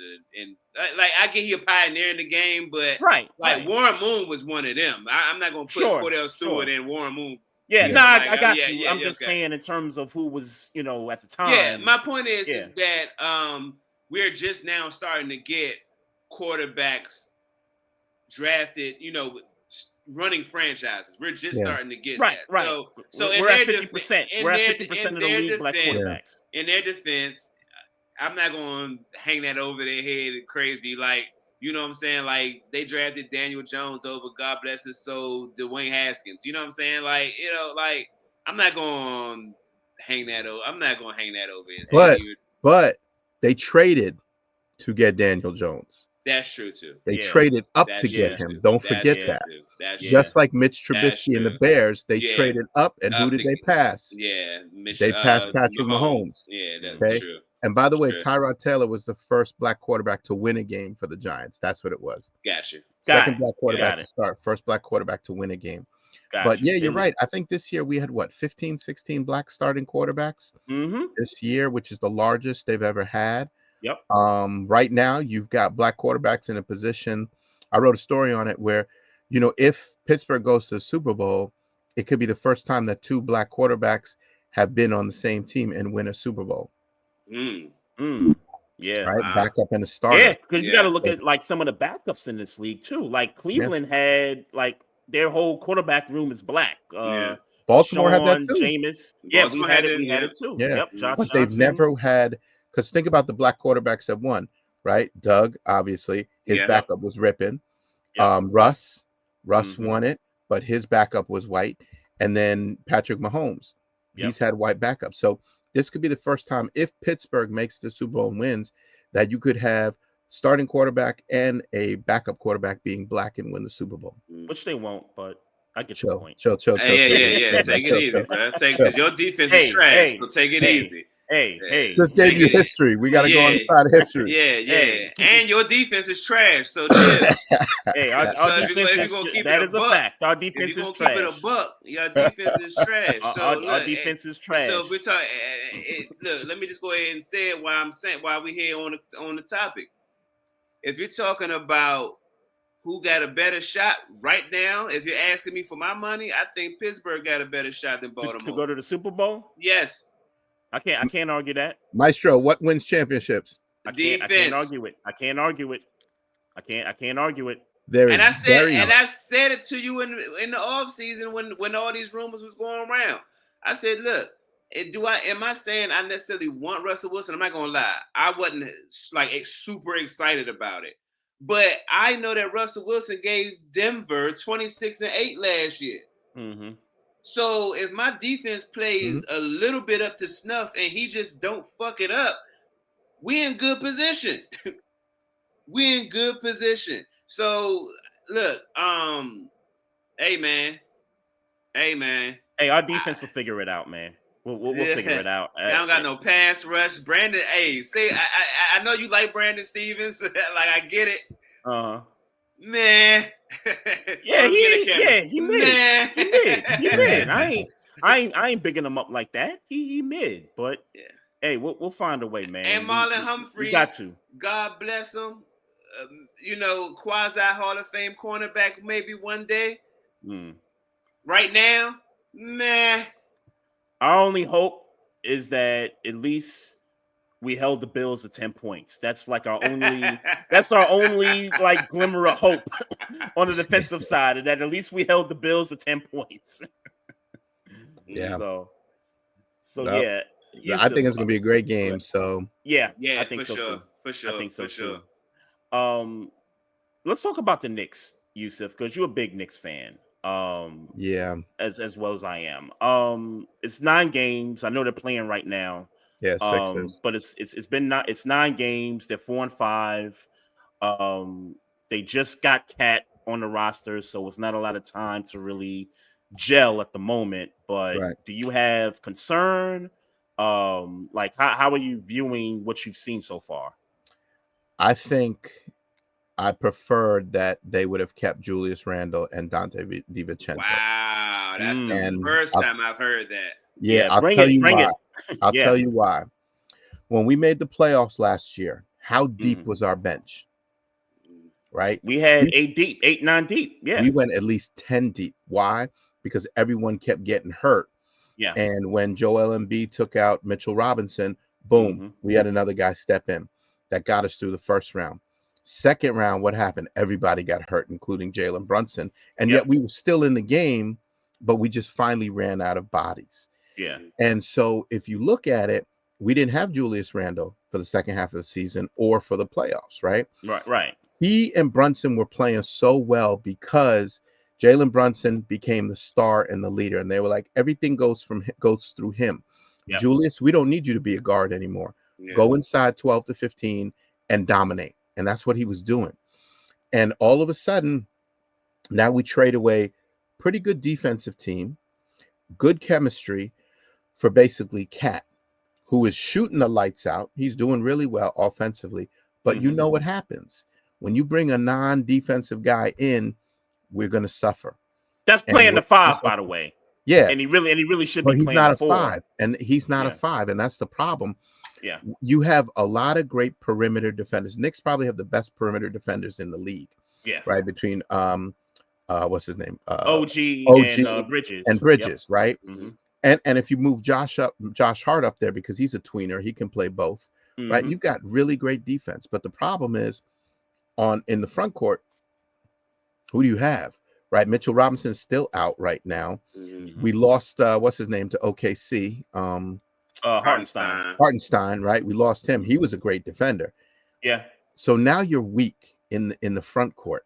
I get he a pioneer in the game, but right. Warren Moon was one of them. I'm not gonna put Cordell Stewart and Warren Moon. Yeah, I got you. Yeah, I'm just saying in terms of who was at the time. Yeah, my point is that we're just now starting to get quarterbacks drafted. Running franchises. We're just starting to get that. Right. So we're at 50%. We're at 50% of the league black quarterbacks. In their defense, I'm not going to hang that over their head crazy. You know what I'm saying? They drafted Daniel Jones over, God bless his soul, Dwayne Haskins. You know what I'm saying? I'm not going to hang that over. I'm not going to hang that over his head. But they traded to get Daniel Jones. That's true too. They traded up to get him. Don't forget that. Just like Mitch Trubisky and the Bears, they traded up, and who did they pass? Yeah, they passed Patrick Mahomes. Yeah, that's true. And by the way, Tyrod Taylor was the first black quarterback to win a game for the Giants. That's what it was. Gotcha. Second black quarterback to start, first black quarterback to win a game. But yeah, you're right. I think this year we had 15, 16 black starting quarterbacks this year, which is the largest they've ever had. Yep. Right now, you've got black quarterbacks in a position. I wrote a story on it where, if Pittsburgh goes to the Super Bowl, it could be the first time that two black quarterbacks have been on the same team and win a Super Bowl. Yeah. Right. Backup and a starter. Yeah, because you got to look at some of the backups in this league too. Like Cleveland had their whole quarterback room is black. Baltimore had that too. Jameis. Yeah, we had it too. Yeah. Yep. Josh but they've never had. Because think about the black quarterbacks that won, right? Doug, obviously, his backup was ripping. Russ won it, but his backup was white. And then Patrick Mahomes, he's had white backups. So this could be the first time, if Pittsburgh makes the Super Bowl and wins, that you could have starting quarterback and a backup quarterback being black and win the Super Bowl. Which they won't, but I get your point. Chill. Yeah. Take it easy, bro. Because your defense is trash, so take it easy. Hey. Just gave you history. We got to go on the side of history. Yeah. Hey. And your defense is trash. So chill. Hey, our So if defense you're gonna keep that it is a a buck, fact. Our if defense you're is gonna keep it a trash. buck, your defense is trash. So Our look, defense is trash. so if we're talking, look, let me just go ahead and say it why we here on the topic. If you're talking about who got a better shot right now, if you're asking me for my money, I think Pittsburgh got a better shot than Baltimore to go to the Super Bowl. Yes, I can't argue that. Maestro, what wins championships? I can't argue it. I can't argue it. I can't argue it. And I said it to you in the off season when all these rumors was going around. I said, look, am I saying I necessarily want Russell Wilson? I'm not gonna lie. I wasn't like super excited about it. But I know that Russell Wilson gave Denver 26-8 last year. Mm-hmm. So if my defense plays a little bit up to snuff and he just don't fuck it up, we in good position. We in good position. So look, hey man. Hey, our defense will figure it out, man. We'll figure it out. I don't got no pass rush. Brandon, hey, say I know you like Brandon Stevens. Like I get it. Man. Yeah, he mid. I ain't bigging him up like that. He mid, but hey, we'll find a way, man. And Marlon Humphreys, we got to. God bless him. Quasi Hall of Fame cornerback maybe one day. Right now, nah. Our only hope is that at least we held the Bills to 10 points. That's like our only like glimmer of hope on the defensive side, and that at least we held the Bills to 10 points. Yeah. So Well, yeah. I think it's gonna be a great game. So yeah, I think for so sure. too. For sure. I think so for sure. too. Let's talk about the Knicks, Yussuf, because you're a big Knicks fan. Yeah, as well as I am. It's 9 games. I know they're playing right now. Yeah, Sixers. But it's 9 games. They're 4-5. They just got Cat on the roster, so it's not a lot of time to really gel at the moment. But do you have concern? Like how are you viewing what you've seen so far? I think I preferred that they would have kept Julius Randle and Dante DiVincenzo. Wow, that's the first time I've heard that. Yeah, I'll tell you why. I'll tell you why. When we made the playoffs last year, how deep was our bench? Right? We had 8, 9 deep. Yeah. We went at least 10 deep. Why? Because everyone kept getting hurt. Yeah. And when Joel Embiid took out Mitchell Robinson, boom, we had another guy step in. That got us through the first round. Second round, what happened? Everybody got hurt, including Jalen Brunson. And yet we were still in the game, but we just finally ran out of bodies. Yeah. And so if you look at it, we didn't have Julius Randle for the second half of the season or for the playoffs, right? Right. He and Brunson were playing so well because Jalen Brunson became the star and the leader. And they were like, everything goes through him. Yep. Julius, we don't need you to be a guard anymore. Yeah. Go inside 12 to 15 and dominate. And that's what he was doing. And all of a sudden, now we trade away pretty good defensive team, good chemistry for basically Cat, who is shooting the lights out. He's doing really well offensively. But you know what happens. When you bring a non-defensive guy in, we're going to suffer. That's playing the 5, by the way. Yeah. And he really should be playing not the 4. 5. And he's not a 5. And that's the problem. Yeah. You have a lot of great perimeter defenders. Knicks probably have the best perimeter defenders in the league. Yeah. Right. Between what's his name? OG and Bridges. And Bridges, right? Mm-hmm. And if you move Josh Hart up there because he's a tweener, he can play both. Right. You've got really great defense. But the problem is in the front court, who do you have? Right. Mitchell Robinson is still out right now. Mm-hmm. We lost what's his name to OKC. Hartenstein, right? We lost him. He was a great defender. Yeah. So now you're weak in the front court.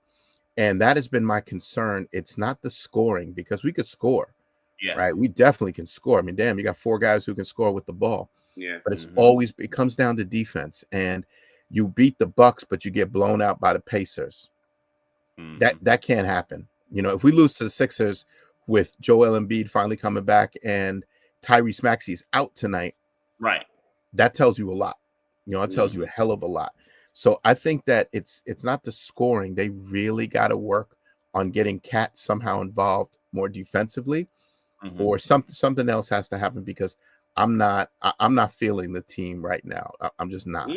And that has been my concern. It's not the scoring because we could score. Yeah. Right. We definitely can score. I mean, damn, you got 4 guys who can score with the ball. Yeah. But it comes down to defense. And you beat the Bucks, but you get blown out by the Pacers. That can't happen. You know, if we lose to the Sixers with Joel Embiid finally coming back and Tyrese Maxey's out tonight. Right. that tells you a lot. It tells you a hell of a lot. So I think that it's not the scoring. They really got to work on getting Cat somehow involved more defensively, or something else has to happen, because I'm not feeling the team right now. I'm just not.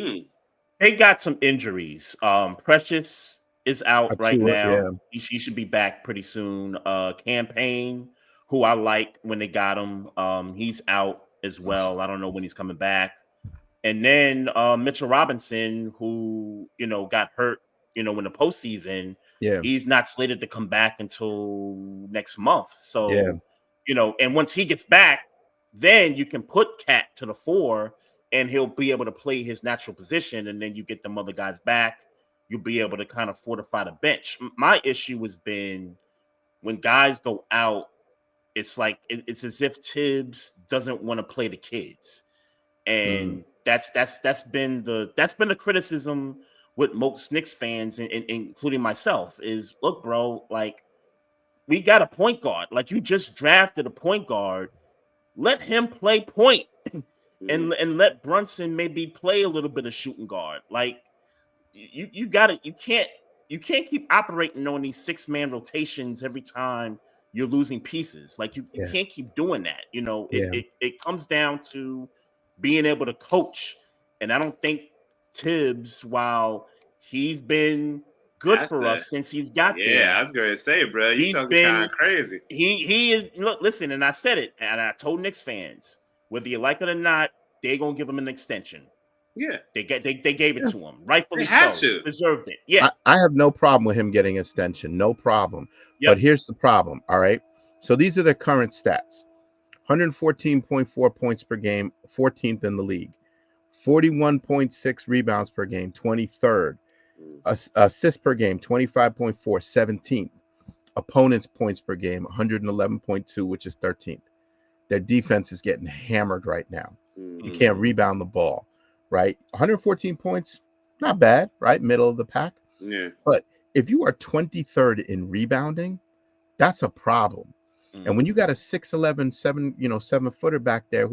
They got some injuries. Precious is out right Achua, now. yeah. He should be back pretty soon. Campaign, who I like when they got him, he's out as well. I don't know when he's coming back. And then Mitchell Robinson, who got hurt, in the postseason. Yeah. He's not slated to come back until next month. So, Yeah. And once he gets back, then you can put Cat to the 4, and he'll be able to play his natural position. And then you get them other guys back. You'll be able to kind of fortify the bench. My issue has been when guys go out, it's like it's as if Tibbs doesn't want to play the kids. And that's been the criticism with most Knicks fans, including myself, is, look, bro, like, we got a point guard. Like, you just drafted a point guard. Let him play point, and let Brunson maybe play a little bit of shooting guard. Like, you got it. You can't keep operating on these 6-man rotations every time you're losing pieces. Like, you can't keep doing that. It comes down to being able to coach. And I don't think Tibbs, while he's been good for us since he's got there. Yeah, I was going to say, bro, you talking kind of crazy. He is, look, listen, and I said it, and I told Knicks fans, whether you like it or not, they're going to give him an extension. Yeah. They gave it to him. Rightfully so. Deserved it. Yeah. I have no problem with him getting extension. No problem. Yep. But here's the problem. All right. So these are their current stats. 114.4 points per game, 14th in the league. 41.6 rebounds per game, 23rd. Assists per game, 25.4, 17th. Opponents' points per game, 111.2, which is 13th. Their defense is getting hammered right now. You can't rebound the ball, right? 114 points, not bad, right? Middle of the pack. Yeah. But if you are 23rd in rebounding, that's a problem. And when you got a 6'11", 7-footer back there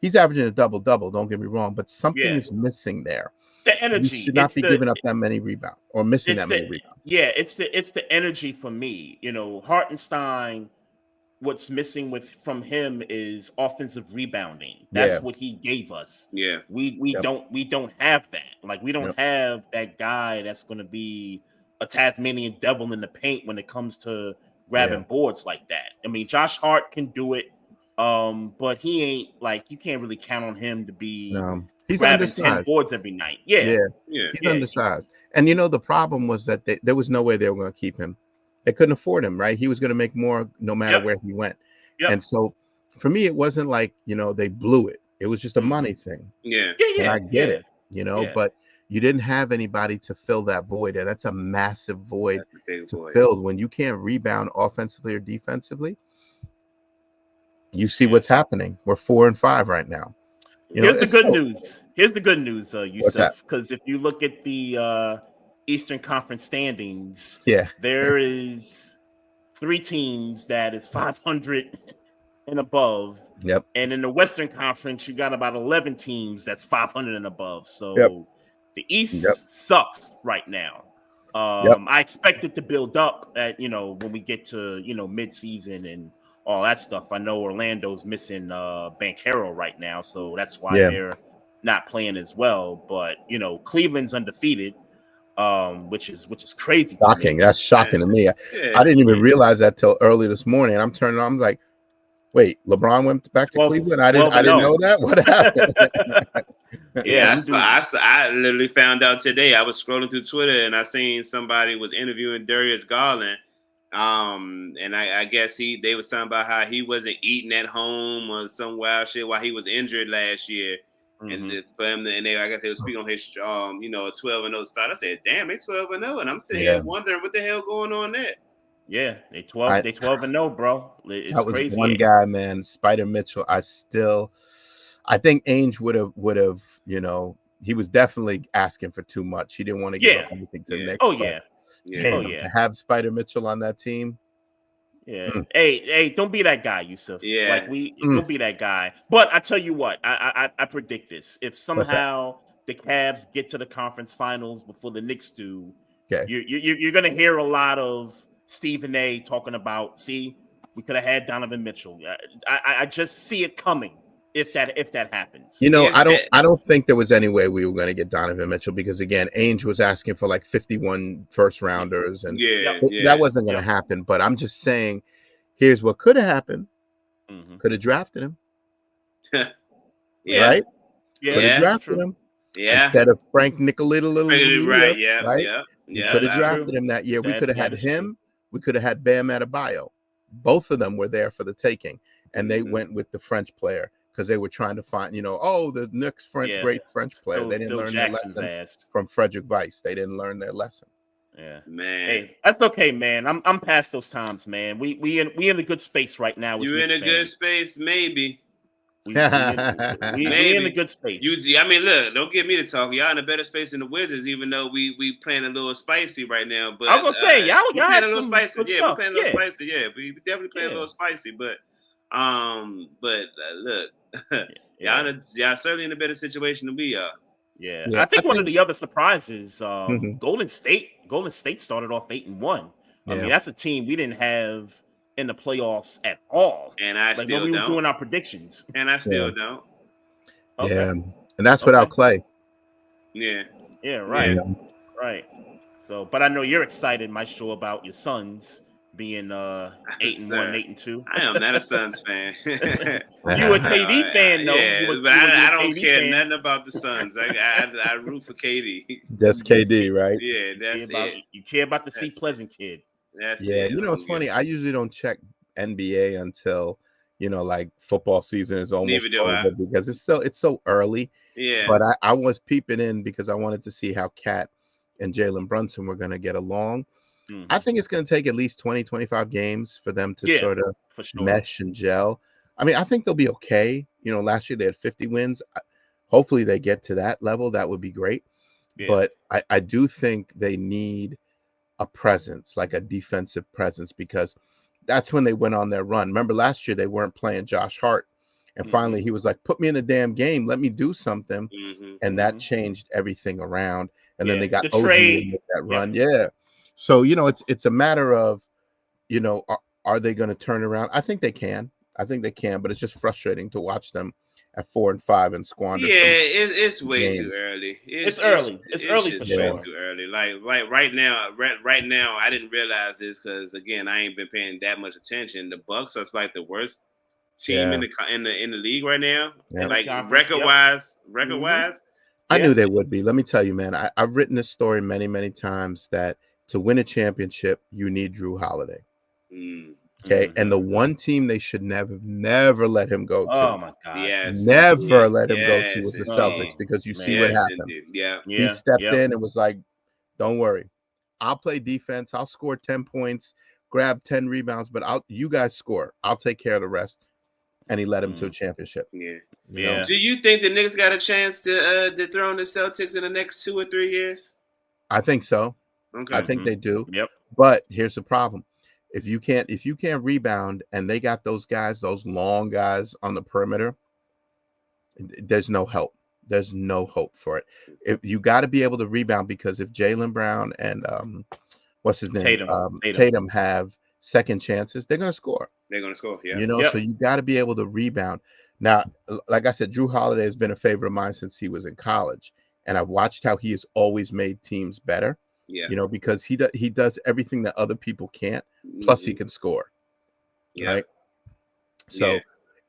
he's averaging a double-double, don't get me wrong, but something is missing there. The energy. You should not be giving up that many rebounds or missing that many rebounds. Yeah, it's the energy for me. Hartenstein, what's missing from him is offensive rebounding. That's what he gave us. Yeah. We don't have that. Like, we don't have that guy that's going to be a Tasmanian devil in the paint when it comes to grabbing boards like that. I mean, Josh Hart can do it, but he ain't, like, you can't really count on him to be he's grabbing undersized. 10 boards every night. He's undersized. And the problem was that there was no way they were going to keep him. They couldn't afford him, right? He was going to make more no matter where he went. And so for me, it wasn't like, they blew it. It was just a money thing. And I get it, but you didn't have anybody to fill that void, and that's a massive void to fill. When you can't rebound offensively or defensively, you see what's happening. We're 4-5 right now. Here's the good news. Here's the good news, Yussuf, because if you look at the Eastern Conference standings, there is 3 teams that is 500 and above. Yep. And in the Western Conference, you got about 11 teams that's 500 and above. So the East sucks right now. I expect it to build up at, when we get to, mid-season and all that stuff. I know Orlando's missing Banchero right now, so that's why they're not playing as well. But, Cleveland's undefeated, which is crazy. Shocking. That's shocking to me. I didn't even realize that till early this morning. I'm turning on, I'm like, wait, LeBron went back to Cleveland? I didn't know that. What happened? I literally found out today. I was scrolling through Twitter and I seen somebody was interviewing Darius Garland. And I guess they was talking about how he wasn't eating at home or some wild shit while he was injured last year. And for him, I guess they were speaking on his 12-0 start. I said, damn, they 12-0, and I'm sitting here wondering what the hell going on there. Yeah, they 12-0, bro. It's that was crazy. One guy, man, Spider Mitchell. I think Ainge would have, he was definitely asking for too much. He didn't want to give up anything to the Knicks. Oh yeah. To have Spider Mitchell on that team, Yeah. Hey, don't be that guy, Yussuf. Yeah. Don't be that guy. But I tell you what, I predict this. If What's that? somehow the Cavs get to the conference finals before the Knicks do, Okay. you're gonna hear a lot of Stephen A talking about, see, we could have had Donovan Mitchell. I just see it coming if that happens. You know, If I don't think there was any way we were going to get Donovan Mitchell because again, Ainge was asking for like 51 first rounders, and that wasn't going to happen. But I'm just saying, here's what could have happened: could have drafted him, yeah. right? Yeah, Could have drafted him instead of Frank Nicolita, Right. Yeah. right? Yeah. We Yeah. could have that's drafted true. him that year. We That- could have that had is him. true. We could have had Bam Adebayo. Both of them were there for the taking, and they went with the French player because they were trying to find, the next great French player. They didn't Phil learn Jackson's their lesson ass. from Frederick Weiss. They didn't learn their lesson. Yeah, Man. Hey, that's okay, man. I'm past those times, man. We in a good space right now. You in a good space, maybe. We in a good space. I mean, look, don't get me to talk. Y'all in a better space than the Wizards, even though we playing a little spicy right now. But I was gonna say, y'all playing had a little some spicy. good Yeah, stuff. we playing a little spicy. Yeah, we definitely playing a Yeah. little spicy. But look, y'all certainly in a better situation than we are. Yeah. Yeah, I think I one of think- the other surprises, Mhm. Golden State started off 8-1. I Yeah. mean, that's a team we didn't have in the playoffs at all. And I Like still when we was don't. doing our predictions. And I still Yeah. don't. Okay. Yeah, and that's without Clay. Yeah. Yeah, right. Yeah. Right. So, but I know you're excited, Maestro, about your Suns being 8-1, Sir. 8-2. I am not a Suns fan. You a KD fan, though. Yeah, You but I don't KD care fan. nothing about the Suns. I root for KD. Just KD, right? Yeah, that's it. You care about the C That's it. Pleasant kid. That's Yeah, it. it's funny. I usually don't check NBA until like football season is almost Neither do I. over because it's so early. Yeah. But I was peeping in because I wanted to see how Kat and Jalen Brunson were going to get along. Mhm. I think it's going to take at least 20, 25 games for them to sort of for sure. mesh and gel. I mean, I think they'll be okay. Last year they had 50 wins. Hopefully they get to that level. That would be great. Yeah. But I do think they need a presence, like a defensive presence, because that's when they went on their run. Remember last year they weren't playing Josh Hart. And finally he was like, put me in the damn game. Let me do something. And that changed everything around. And then they got the OG trade in with that run. Yeah. So, it's a matter of, are they going to turn around? I think they can. But it's just frustrating to watch them at 4-5 and squander. Yeah, it's way games. too early. It's early. It's early for just way sure. too early. Like right now, I didn't realize this because again, I ain't been paying that much attention. The Bucks are like the worst team in the league right now. Yeah. And like Conference, record wise. I knew they would be. Let me tell you, man. I've written this story many, many times that to win a championship, you need Drew Holiday. Okay, and the one team they should never let him go to. Oh my God! Yes, never let him go to was the Celtics because you see what happened. Yeah, he stepped in and was like, "Don't worry, I'll play defense. I'll score 10 points, grab 10 rebounds, but you guys score. I'll take care of the rest." And he led him to a championship. Yeah. Do you think the Knicks got a chance to dethrone the Celtics in the next 2 or 3 years? I think so. Okay. I think they do. Yep. But here's the problem. If you can't rebound and they got those long guys on the perimeter, there's no help. There's no hope for it. If you got to be able to rebound, because if Jaylen Brown and what's his name? Tatum have second chances, they're going to score. They're going to score, yeah. So you got to be able to rebound. Now, like I said, Drew Holiday has been a favorite of mine since he was in college, and I've watched how he has always made teams better. Yeah. Because he does everything that other people can't. Plus, he can score. Yeah. Right. So,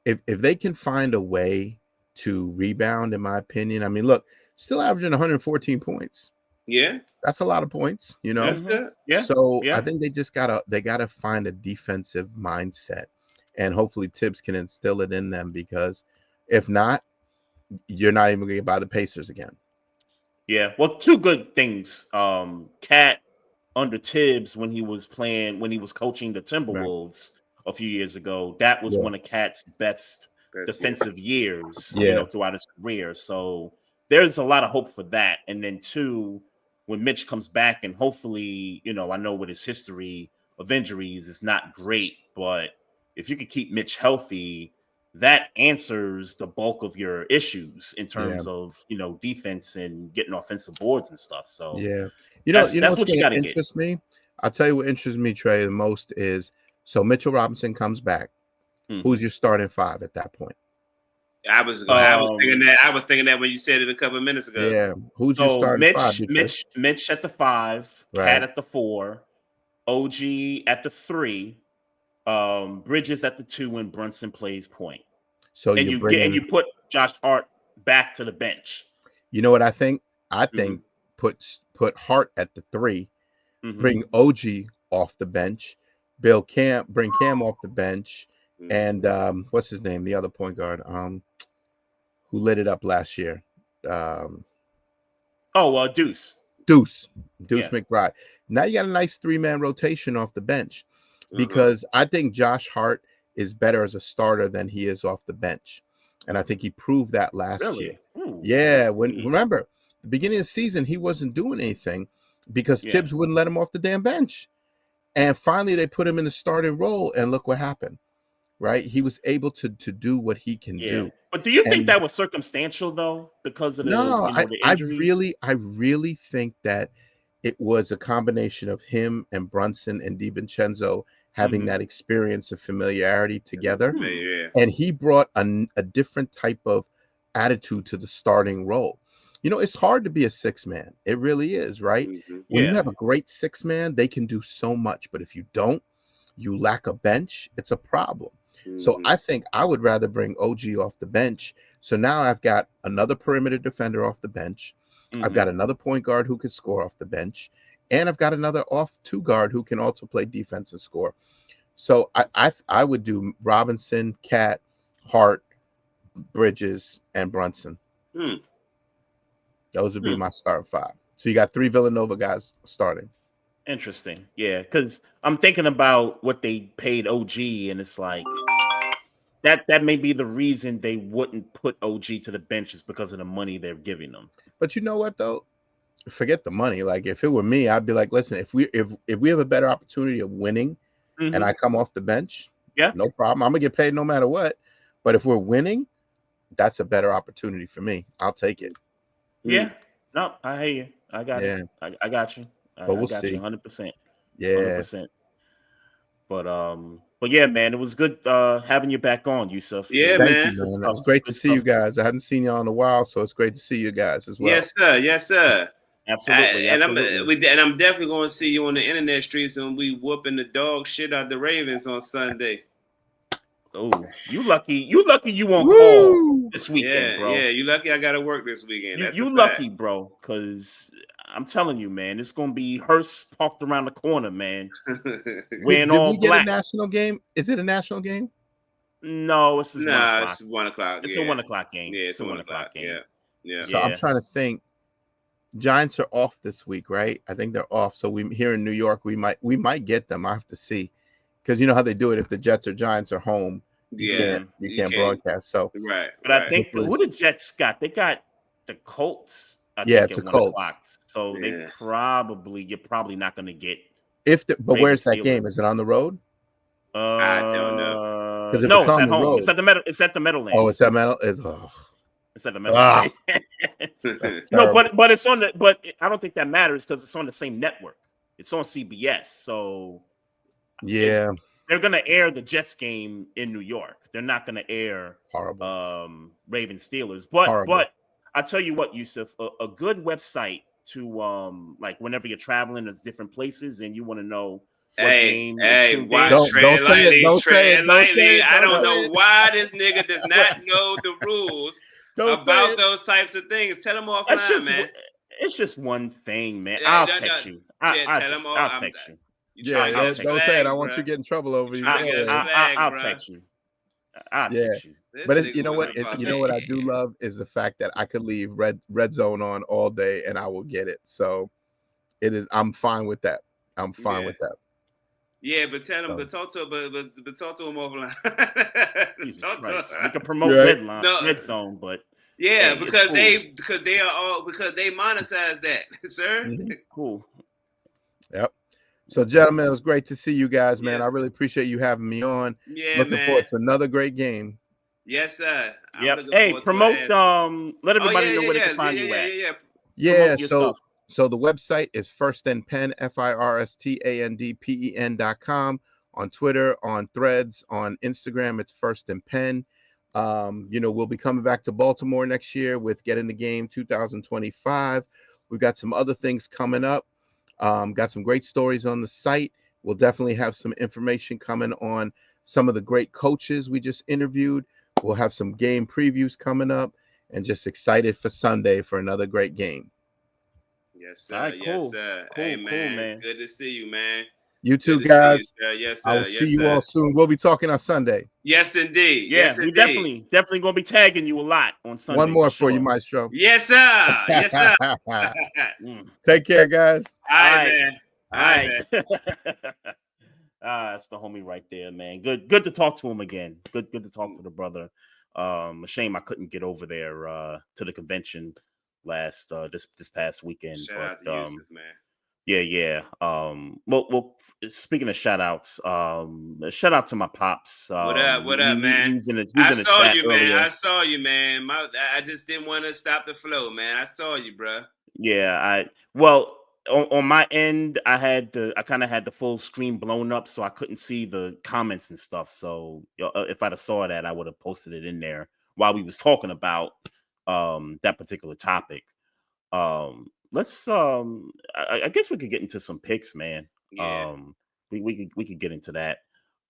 if they can find a way to rebound, in my opinion, I mean, look, still averaging 114 points. Yeah. That's a lot of points. That's good. Yeah. So I think they just gotta find a defensive mindset, and hopefully Tibbs can instill it in them, because if not, you're not even going to buy the Pacers again. Yeah, well, two good things. Cat under Tibbs when he was coaching the Timberwolves a few years ago, that was one of Cat's best defensive years, throughout his career. So there's a lot of hope for that. And then two, when Mitch comes back, and hopefully, I know with his history of injuries is not great, but if you could keep Mitch healthy, that answers the bulk of your issues in terms of, defense and getting offensive boards and stuff. So Yeah. that's What's what you going got to to get. interest me? I'll tell you what interests me, Trey, the most is so Mitchell Robinson comes back. Who's your starting five at that point? I was thinking that when you said it a couple of minutes ago. Yeah. Who's your starting five? Mitch at the 5, Right. Cat at the 4, OG at the 3, Bridges at the 2, and Brunson plays point. So and you put Josh Hart back to the bench. You know what I think? I think put Hart at the 3, bring OG off the bench, bring Cam off the bench, and what's his name? The other point guard, who lit it up last year. Deuce. Deuce McBride. Now you got a nice 3-man rotation off the bench, because I think Josh Hart is better as a starter than he is off the bench. And I think he proved that last year. Ooh. Yeah. Remember, the beginning of the season, he wasn't doing anything because Tibbs wouldn't let him off the damn bench. And finally, they put him in the starting role, and look what happened, right? He was able to do what he can do. But do you think that was circumstantial, though, because of the injuries? I really think that it was a combination of him and Brunson and DiVincenzo having that experience of familiarity together. And he brought a different type of attitude to the starting role. It's hard to be a 6-man. It really is, right? When you have a great 6-man, they can do so much. But if you don't, you lack a bench, it's a problem. So I think I would rather bring OG off the bench. So now I've got another perimeter defender off the bench. I've got another point guard who can score off the bench. And I've got another off 2 guard who can also play defense and score. So I would do Robinson, Cat, Hart, Bridges, and Brunson. Those would be my starting 5. So you got 3 Villanova guys starting. Interesting. Yeah, because I'm thinking about what they paid OG, and it's like that may be the reason they wouldn't put OG to the bench, is because of the money they're giving them. But you know what, though? Forget the money. Like, if it were me, I'd be like, listen, if we have a better opportunity of winning and I come off the bench, no problem. I'm gonna get paid no matter what. But if we're winning, that's a better opportunity for me. I'll take it. Yeah. No, I hear you. I got it. I got you. But we'll got see. you 100%. Yeah. 100%. But yeah, man, it was good having you back on, Yussuf. Yeah, Thank you, man. It was great to see you guys. I hadn't seen y'all in a while, so it's great to see you guys as well. Yes, sir. Absolutely. And I'm definitely going to see you on the internet streets, and we whooping the dog shit out the Ravens on Sunday. Oh, you lucky you won't call this weekend, bro. Yeah, you lucky I got to work this weekend. You lucky, bro, because I'm telling you, man, it's going to be hearse parked around the corner, man. Wearing all we get black. A national game? Is it a national game? No, it's 1 o'clock. It's 1 o'clock. It's a 1 o'clock game. Yeah, it's a 1 o'clock game. Yeah. So I'm trying to think. Giants are off this week, right? I think they're off. So we here in New York, we might get them. I have to see, because you know how they do it. If the Jets or Giants are home, you can't broadcast. So right. But I think who the Jets got? They got the Colts. It's a Colts. So you're probably not going to get. But where's that game? Is it on the road? I don't know. No, it's at home. Road. It's at the Meadowlands. Oh, it's at Meadow. It's at the Meadowlands. No, but it's on the. But I don't think that matters because it's on the same network. It's on CBS. So yeah, they're going to air the Jets game in New York. They're not going to air Ravens Steelers. But I tell you what, Yussuf, a good website to like whenever you're traveling to different places and you want to know. Watch Trey and Lightly. I don't know why this nigga does not know the rules about those types of things. Tell him offline, man. It's just one thing, man. I'll text you. I'll text you. Don't say it. I want you to get in trouble over you. I'll text you. I'll text you. But you know what? You know what I do love is the fact that I could leave red zone on all day and I will get it. So it is. I'm fine with that. I'm fine with that. Yeah, but tell him, but talk to him offline. Jesus Christ. We can promote red zone, but because they monetize that, sir. Cool. Yep. So, gentlemen, it was great to see you guys, man. Yeah. I really appreciate you having me on. Yeah, Looking man. forward to another great game. Yes, sir. I'm Yep. looking Hey, forward to an promote. answer. Let Oh everybody yeah, know yeah, where they yeah, can yeah, find yeah, you yeah, at. yeah, yeah. Yeah, Promote your stuff. so the website is firstandpen, firstandpen.com. On Twitter, on Threads, on Instagram, it's First and Pen. We'll be coming back to Baltimore next year with Get in the Game 2025. We've got some other things coming up. Got some great stories on the site. We'll definitely have some information coming on some of the great coaches we just interviewed. We'll have some game previews coming up, and just excited for Sunday for another great game. Yes, All sir. right, Yes, cool. sir. Hey, Cool, man. man. Good to see you, man. You Good too, to see you, guys. sir. Yes, I will sir. see Yes, you all sir. soon. We'll be talking on Sunday. Yes, indeed. Yeah, Yes, we indeed. definitely gonna be tagging you a lot on One Sunday more for for you, sure. Maestro. Yes, sir. Yes, sir. Mm. Take care, guys. All All right, right. man. All All right, right. man. That's the homie right there, man. Good to talk to him again. Good to talk to the brother. A shame I couldn't get over there to the convention this past weekend. Shout But out to Yussuf, man. yeah. Speaking of shout outs, shout out to my pops. What up? What up, He man? was in the I in the saw chat you, man. earlier. I saw you, man. I just didn't want to stop the flow, man. I saw you, bro. Yeah, on my end, I kind of had the full screen blown up, so I couldn't see the comments and stuff. So if I'd have saw that, I would have posted it in there while we was talking about that particular topic. Let's I guess we could get into some picks, man. Yeah. We could get into that.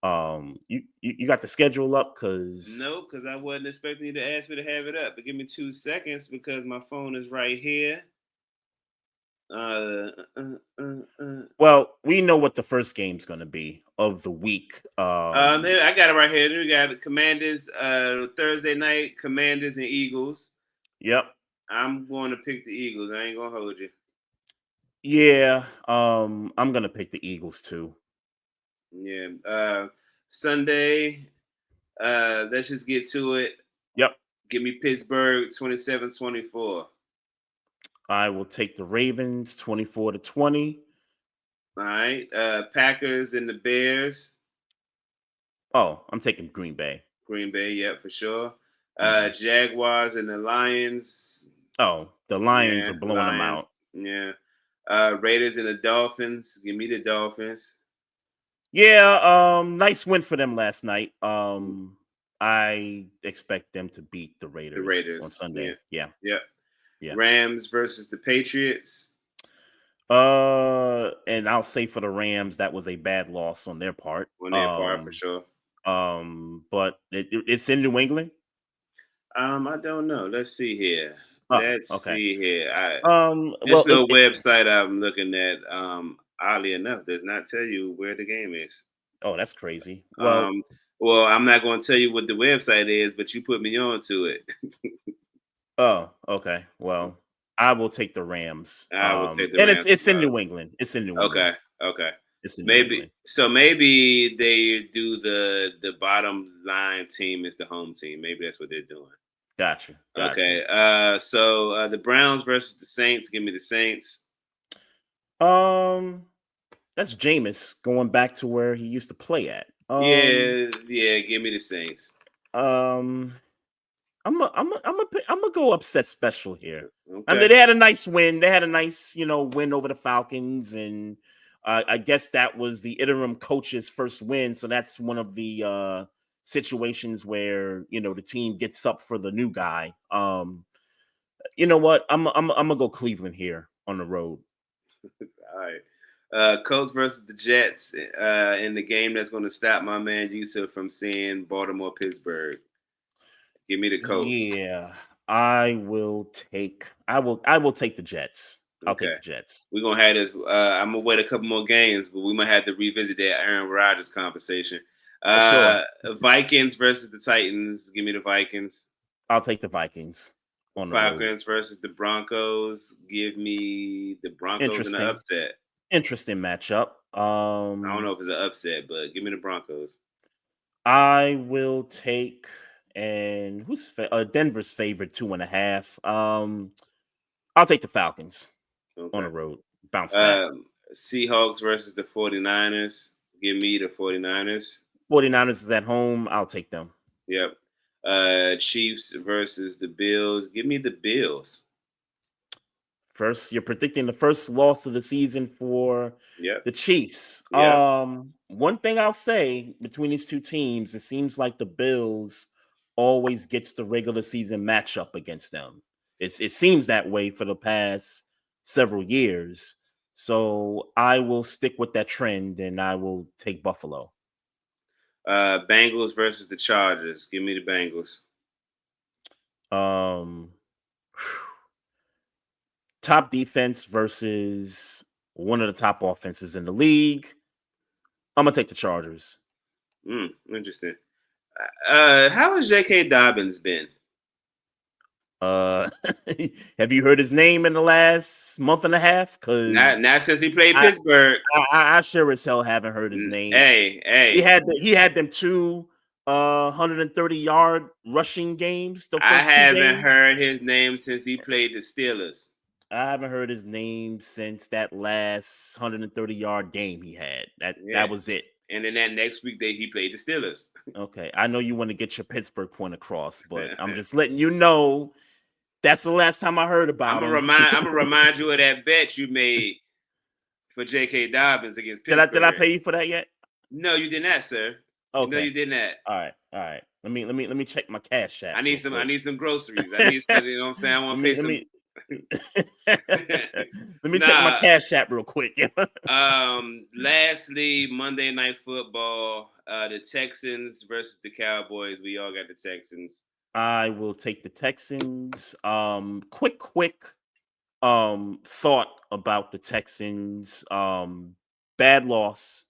You got the schedule up because No, because I wasn't expecting you to ask me to have it up. But give me 2 seconds because my phone is right here. well, we know what the first game's going to be of the week. There, I got it right here. We got Commanders Thursday night, Commanders and Eagles. Yep. I'm going to pick the Eagles. I ain't gonna hold you. Yeah. I'm gonna pick the Eagles too. Yeah. Sunday. Let's just get to it. Yep. Give me Pittsburgh 27-24. I will take the Ravens 24-20. All right. Packers and the Bears. Oh, I'm taking Green Bay. Green Bay, yep, for sure. Mhm. Jaguars and the Lions. Oh, the Lions Yeah, are blowing them Lions. out. Yeah. Raiders and the Dolphins. Give me the Dolphins. Yeah, nice win for them last night. I expect them to beat the Raiders, The Raiders on Sunday. Yeah. Yep. Yeah. Rams versus the Patriots. And I'll say for the Rams, that was a bad loss on their part. On their part, for sure. But it's in New England. I don't know. Let's see here. Oh, Let's okay. see here. Well, This little website I'm looking at, oddly enough, does not tell you where the game is. oh, that's crazy. Well, Well, I'm not going to tell you what the website is, but you put me on to it. oh, okay. Well, I will take the Rams. I will take the and Rams. it's in New England. It's in New England. Okay. It's in New England. Maybe they do the bottom line team is the home team. Maybe that's what they're doing. Gotcha. Okay. So the Browns versus the Saints. Give me the Saints. That's Jameis going back to where he used to play at. Yeah. Give me the Saints. I'm gonna go upset special here. Okay. I mean, they had a nice win. They had a nice, win over the Falcons, and I guess that was the interim coach's first win. So that's one of the situations where the team gets up for the new guy. You know what? I'm gonna go Cleveland here on the road. All right. Colts versus the Jets in the game that's going to stop my man Yussuf from seeing Baltimore-Pittsburgh. Give me the Colts. Yeah, I will take the Jets. I'll take the Jets. We're gonna have this. I'm gonna wait a couple more games, but we might have to revisit that Aaron Rodgers conversation. Sure. Vikings versus the Titans. Give me the Vikings. I'll take the Vikings. On the Falcons versus the Broncos. Give me the Broncos in the upset. Interesting matchup. I don't know if it's an upset, but give me the Broncos. I will take, and who's Denver's favorite 2.5. I'll take the Falcons on the road. Bounce back. Seahawks versus the 49ers. Give me the 49ers. 49ers is at home. I'll take them. Yep. Chiefs versus the Bills. Give me the Bills. First, you're predicting the first loss of the season for Yep. the Chiefs. Yep. One thing I'll say between these two teams, it seems like the Bills always gets the regular season matchup against them. It seems that way for the past several years. So I will stick with that trend and I will take Buffalo. Bengals versus the Chargers. Give me the Bengals. Top defense versus one of the top offenses in the league. I'm gonna take the Chargers. Interesting. How has J.K. Dobbins been? Have you heard his name in the last month and a half? Because Not since he played Pittsburgh. I sure as hell haven't heard his name. Hey. He had them two 130-yard rushing games. I haven't heard his name since he played the Steelers. I haven't heard his name since that last 130-yard game he had. That was it. And then that next week he played the Steelers. Okay, I know you want to get your Pittsburgh point across, but I'm just letting you know that's the last time I heard about him. I'm gonna remind you of that bet you made for J.K. Dobbins against Pittsburgh. Did I pay you for that yet? No, you did not, sir. Okay. No, you did not. All right. Let me check my cash app. I need some groceries. I need some, you know what I'm saying? I want to pay some. Let me check my cash app real quick. Lastly, Monday Night Football, the Texans versus the Cowboys. We all got the Texans. I will take the Texans. Quick thought about the Texans. Bad loss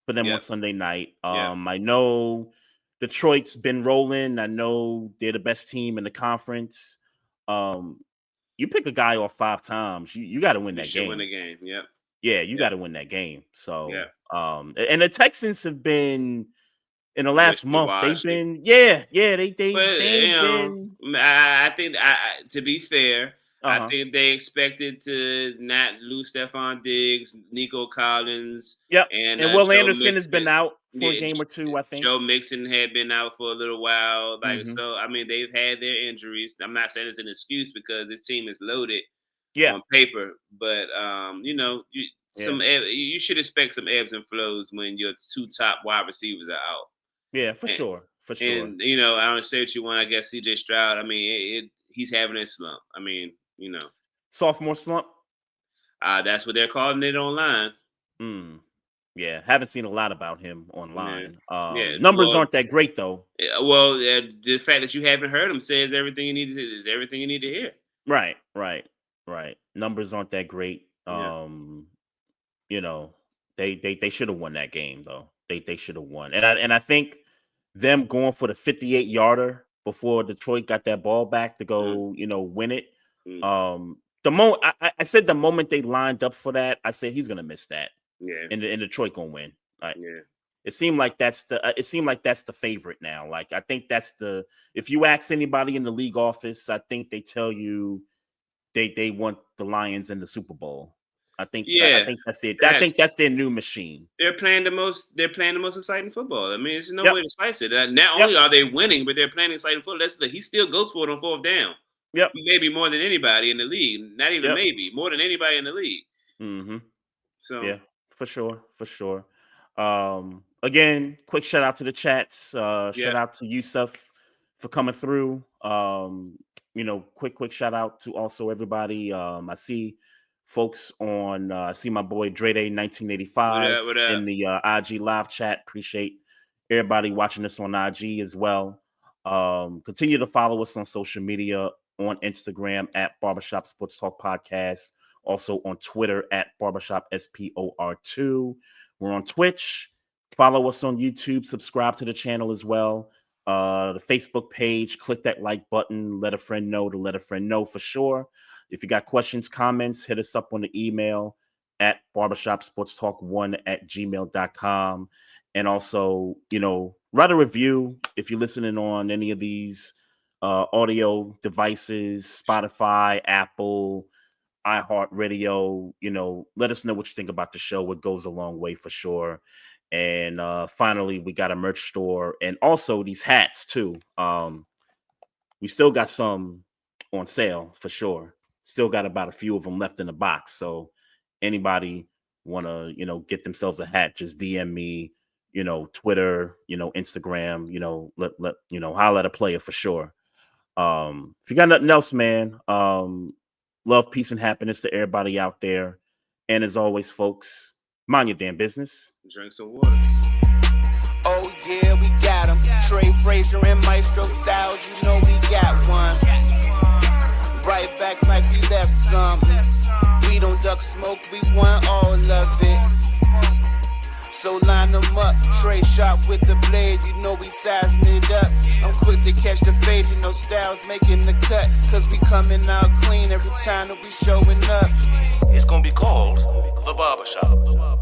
for them on Sunday night. I know Detroit's been rolling. I know they're the best team in the conference. You pick a guy off 5 times, you got to win that game. Win the game. Yep. Yeah, you got to win that game. So, and the Texans have been in the last month. They've been, they've been. I think, to be fair, I think they expected to not lose Stephon Diggs, Nico Collins. Yep. And Will Joe Anderson Mixon has been out for a game or two, I think. Joe Mixon had been out for a little while. So, I mean, they've had their injuries. I'm not saying it's an excuse because this team is loaded on paper. But, you should expect some ebbs and flows when your 2 top wide receivers are out. Yeah, for sure. And, I don't say what you want. I guess C.J. Stroud, I mean, he's having a slump. I mean, sophomore slump. That's what they're calling it online. Yeah, haven't seen a lot about him online. Numbers aren't that great though. Well, the fact that you haven't heard him says everything you need to hear. Right. Numbers aren't that great. They should have won that game though. They should have won. And I think them going for the 58-yarder before Detroit got that ball back to go, win it. I said the moment they lined up for that, I said he's gonna miss that. Yeah. And Detroit gonna win. It seemed like that's the favorite now. Like I think that's if you ask anybody in the league office, I think they tell you they want the Lions in the Super Bowl. I think that's their new machine. They're playing the most exciting football. I mean, there's no way to slice it. Not only are they winning, but they're playing exciting football. He still goes for it on 4th down. Yep. Maybe more than anybody in the league. Not even maybe. More than anybody in the league. Mm-hmm. So yeah, for sure. Again, quick shout out to the chats. Shout out to Yussuf for coming through. Quick shout out to also everybody. I see folks on I see my boy Dre Day 1985 what up? in the IG live chat. Appreciate everybody watching this on IG as well. Continue to follow us on social media, on Instagram at Barbershop Sports Talk Podcast, also on Twitter at Barbershop SPOR2. We're on Twitch. Follow us on YouTube. Subscribe to the channel as well. The Facebook page, click that like button. Let a friend know to let a friend know for sure. If you got questions, comments, hit us up on the email at barbershopsportstalk1@gmail.com. And also, write a review if you're listening on any of these audio devices, Spotify, Apple, iHeartRadio. Let us know what you think about the show. It goes a long way for sure. And finally, we got a merch store and also these hats too. We still got some on sale for sure. Still got about a few of them left in the box. So anybody want to, get themselves a hat, just DM me, Twitter, Instagram, let holla at a player for sure. If you got nothing else, man, love, peace, and happiness to everybody out there. And as always, folks, mind your damn business. Drink some water. Oh yeah, we got him. Trey, Frazier, and Maestro styles, we got one. Right back like we left something. We don't duck smoke, we want all of it. So line them up, Trey sharp with the blade, we sizing it up. I'm quick to catch the fade, Styles making the cut. Cause we coming out clean every time that we showing up. It's gonna be called The Barbershop.